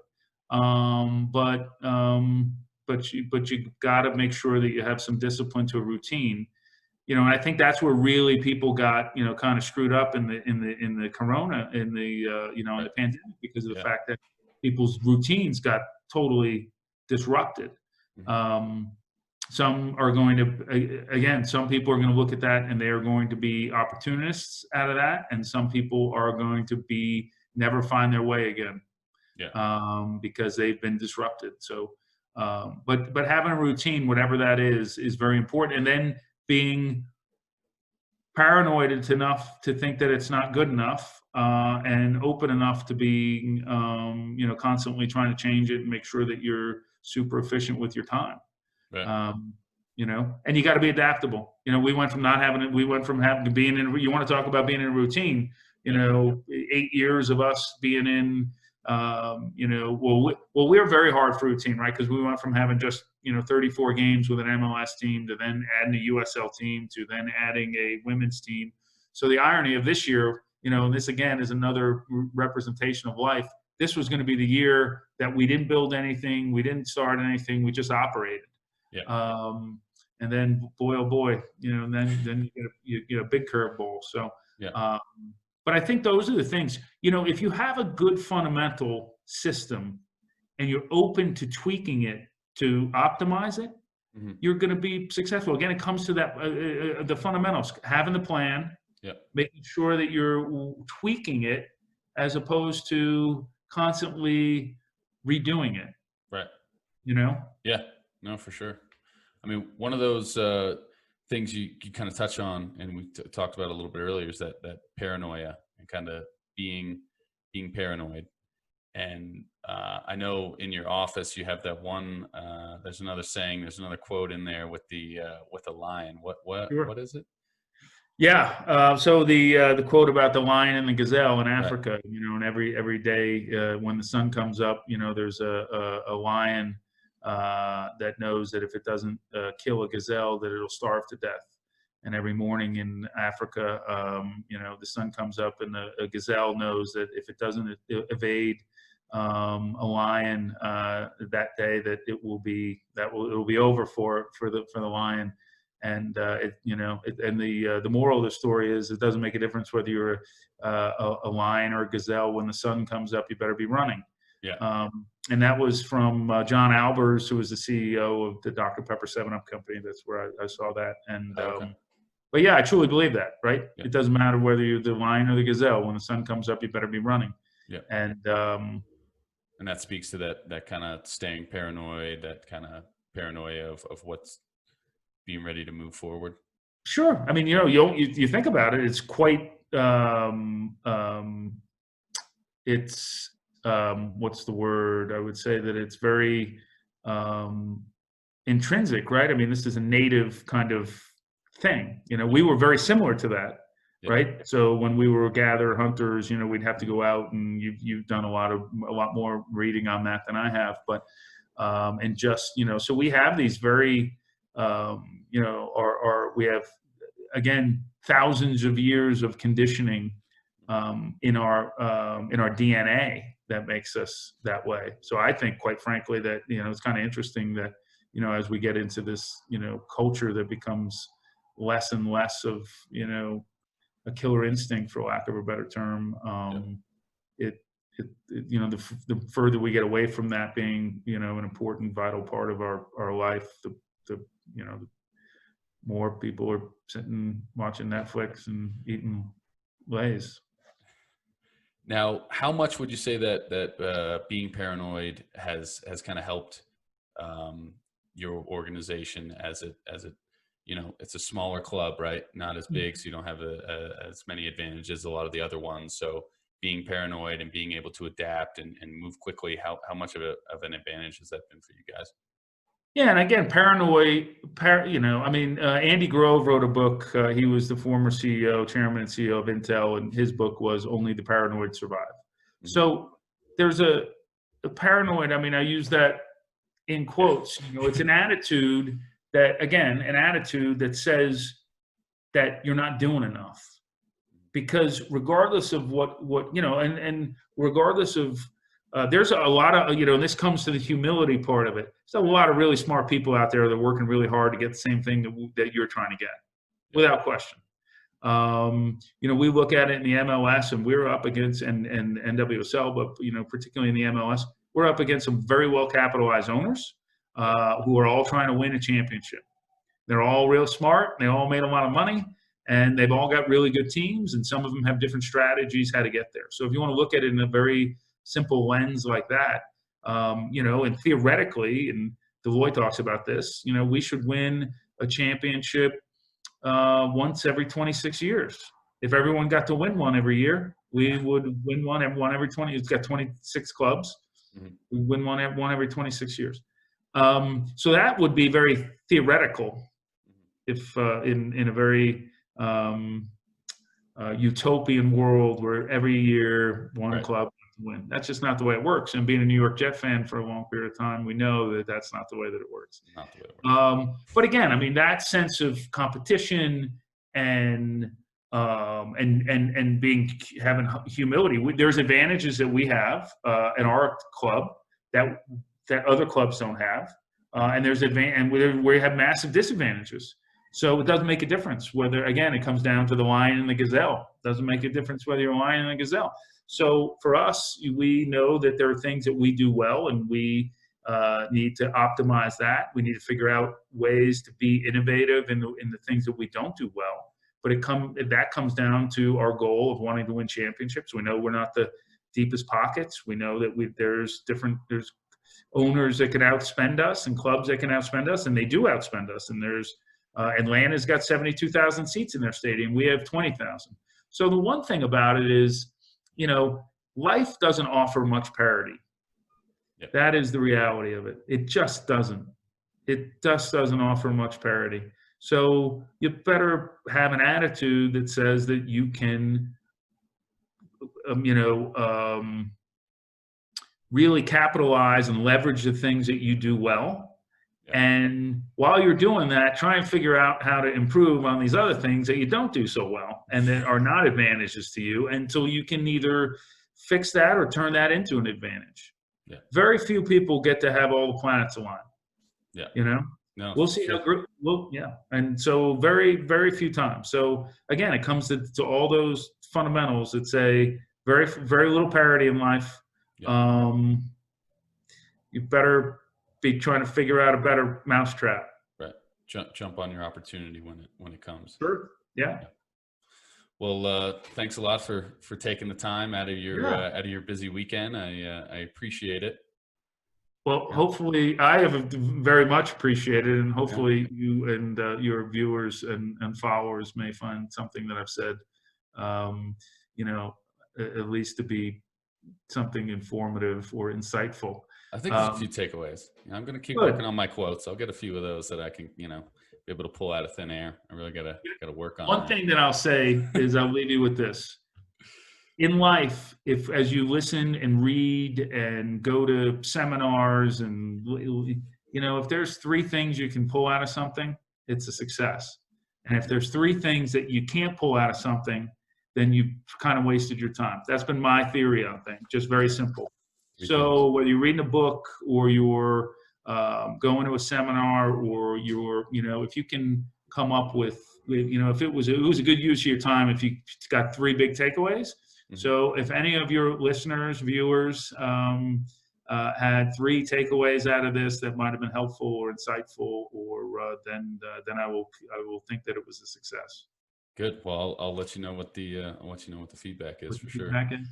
but you got to make sure that you have some discipline to a routine. And I think that's where really people got, kind of screwed up in the corona, in the Right. pandemic, because of the Yeah. fact that people's routines got totally disrupted. Mhm. Um, some are going to, again, some people are going to look at that and they are going to be opportunists out of that, and some people are going to be never find their way again, Yeah. because they've been disrupted. So, but having a routine, whatever that is very important. And then being paranoid enough to think that it's not good enough, and open enough to be, constantly trying to change it and make sure that you're super efficient with your time. Right. um, and you got to be adaptable. We went from not having it, we went from having to being in, you want to talk about being in a routine, Yeah. 8 years of us being in, we were very hard for routine, right? Because we went from having just, 34 games with an MLS team, to then adding a USL team, to then adding a women's team. So the irony of this year, and this again is another representation of life. This was going to be the year that we didn't build anything, we didn't start anything, we just operated. Yeah. And then, boy, oh boy, and then you get a big curveball. So, Yeah. but I think those are the things. If you have a good fundamental system and you're open to tweaking it to optimize it, Mhm. you're going to be successful. Again, it comes to that, the fundamentals: having the plan, Yeah. making sure that you're tweaking it, as opposed to constantly redoing it. Right. You know? Yeah. No, for sure. I mean, one of those things you kind of touch on, and we talked about a little bit earlier, is that paranoia, and kind of being paranoid. And I know in your office you have that one. There's another saying. There's another quote in there with the lion. What Sure. is it? Yeah. So the quote about the lion and the gazelle in Right. Africa, and every day, when the sun comes up, there's a lion, that knows that if it doesn't kill a gazelle, that it'll starve to death. And every morning in Africa, the sun comes up, and a gazelle knows that if it doesn't evade, a lion, that day, that it'll be over for the lion. And the moral of the story is, it doesn't make a difference whether you're a lion or a gazelle. When the sun comes up, you better be running. Yeah. And that was from John Albers, who was the CEO of the Dr. Pepper 7-Up company. That's where I saw that. And Oh, okay. but yeah, I truly believe that. Right? Yeah. It doesn't matter whether you're the lion or the gazelle. When the sun comes up, you better be running. Yeah. And And that speaks to that kind of staying paranoid, that kind of paranoia of what's being ready to move forward. sure. I mean, you think about it. It's quite. It's what's the word? I would say that it's very um, intrinsic, right? I mean, this is a native kind of thing. We were very similar to that, Yeah. right? So when we were gather hunters, we'd have to go out, and you've done a lot more reading on that than I have, but and just so we have these very or we have, again, thousands of years of conditioning, in our DNA, that makes us that way. So I think, quite frankly, that it's kind of interesting that as we get into this culture that becomes less and less of a killer instinct, for lack of a better term, Yeah. it, the further we get away from that being an important, vital part of our life, the the more people are sitting watching Netflix and eating Lay's. Now, how much would you say that being paranoid has kind of helped your organization, as it it's a smaller club, right? Not as big, so you don't have as many advantages as a lot of the other ones. So being paranoid and being able to adapt and move quickly, how much of an advantage has that been for you guys? Yeah, and again, I mean, Andy Grove wrote a book. He was the former CEO, chairman and CEO of Intel, and his book was "Only the Paranoid Survive." Mhm. So there's a paranoid. I mean, I use that in Yeah. quotes. It's an attitude that, again, an attitude that says that you're not doing enough, because regardless of what and regardless of there's a lot of and this comes to the humility part of it. There's a lot of really smart people out there that are working really hard to get the same thing that you're trying to get, Yeah. without question. We look at it in the MLS, and we're up against and NWSL, but particularly in the MLS, we're up against some very well capitalized owners who are all trying to win a championship. They're all real smart. They all made a lot of money, and they've all got really good teams, and some of them have different strategies how to get there. So if you want to look at it in a very simple lens like that, and theoretically, and Deloitte talks about this, we should win a championship once every 26 years. If everyone got to win one every year, we would win one every 20. It's got 26 clubs. Mhm. We win one every 26 years. So that would be very theoretical, if in a very utopian world where every year one Right. club win. That's just not the way it works. And being a New York Jet fan for a long period of time, we know that that's not the way that it works. Not the way it works. But again, I mean, that sense of competition and being having humility. There's advantages that we have in our club that other clubs don't have, and there's and we have massive disadvantages. So it doesn't make a difference whether, again, it comes down to the lion and the gazelle. It doesn't make a difference whether you're a lion and a gazelle. So for us, we know that there are things that we do well, and we need to optimize that. We need to figure out ways to be innovative in the things that we don't do well. But that comes down to our goal of wanting to win championships. We know we're not the deepest pockets. We know that there's owners that can outspend us and clubs that can outspend us, and they do outspend us. And there's Atlanta's got 72,000 seats in their stadium. We have 20,000. So the one thing about it is, life doesn't offer much parity. Yeah. That is the reality of it. It just doesn't. It just doesn't offer much parity. So you better have an attitude that says that you can, really capitalize and leverage the things that you do well. Yeah. And while you're doing that, try and figure out how to improve on these other things that you don't do so well and that are not advantages to you, until you can either fix that or turn that into an advantage. Yeah. Very few people get to have all the planets align. Yeah. No, We'll see. sure. Yeah. And so very, very few times. So again, it comes to all those fundamentals that say very, very little parity in life. Yeah. You better be trying to figure out a better mousetrap. Right. Jump on your opportunity when it comes. Sure. Yeah. Well, thanks a lot for taking the time out of your busy weekend. I appreciate it. Well, Yeah. hopefully, I have very much appreciated, and hopefully you and your viewers and followers may find something that I've said, at least to be something informative or insightful. I think there's a few takeaways. I'm going to keep working on my quotes. I'll get a few of those that I can, be able to pull out of thin air. I really gotta work on One thing that I'll say is I'll leave you with this. In life, as you listen and read and go to seminars and, if there's 3 things you can pull out of something, it's a success. And if there's 3 things that you can't pull out of something, then you've kind of wasted your time. That's been my theory on things, just very simple. So whether you're reading a book or you're going to a seminar, or if you can come up with, if it was a good use of your time, if you got 3 big takeaways. Mm-hmm. So if any of your listeners, viewers, had 3 takeaways out of this that might have been helpful or insightful, or then I will think that it was a success. Good. Well, I'll let you know what the feedback is, for sure.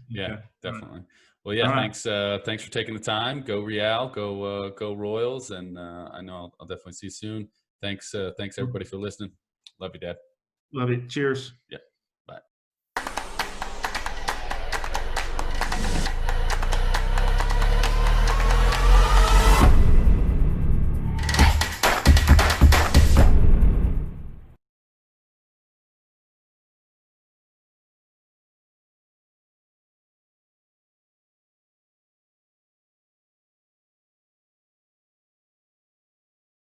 Yeah, okay. Definitely. Well, yeah. Right. Thanks for taking the time. Go Real. Go Royals. And I know I'll definitely see you soon. Thanks everybody for listening. Love you, Dad. Love you. Cheers. Yeah.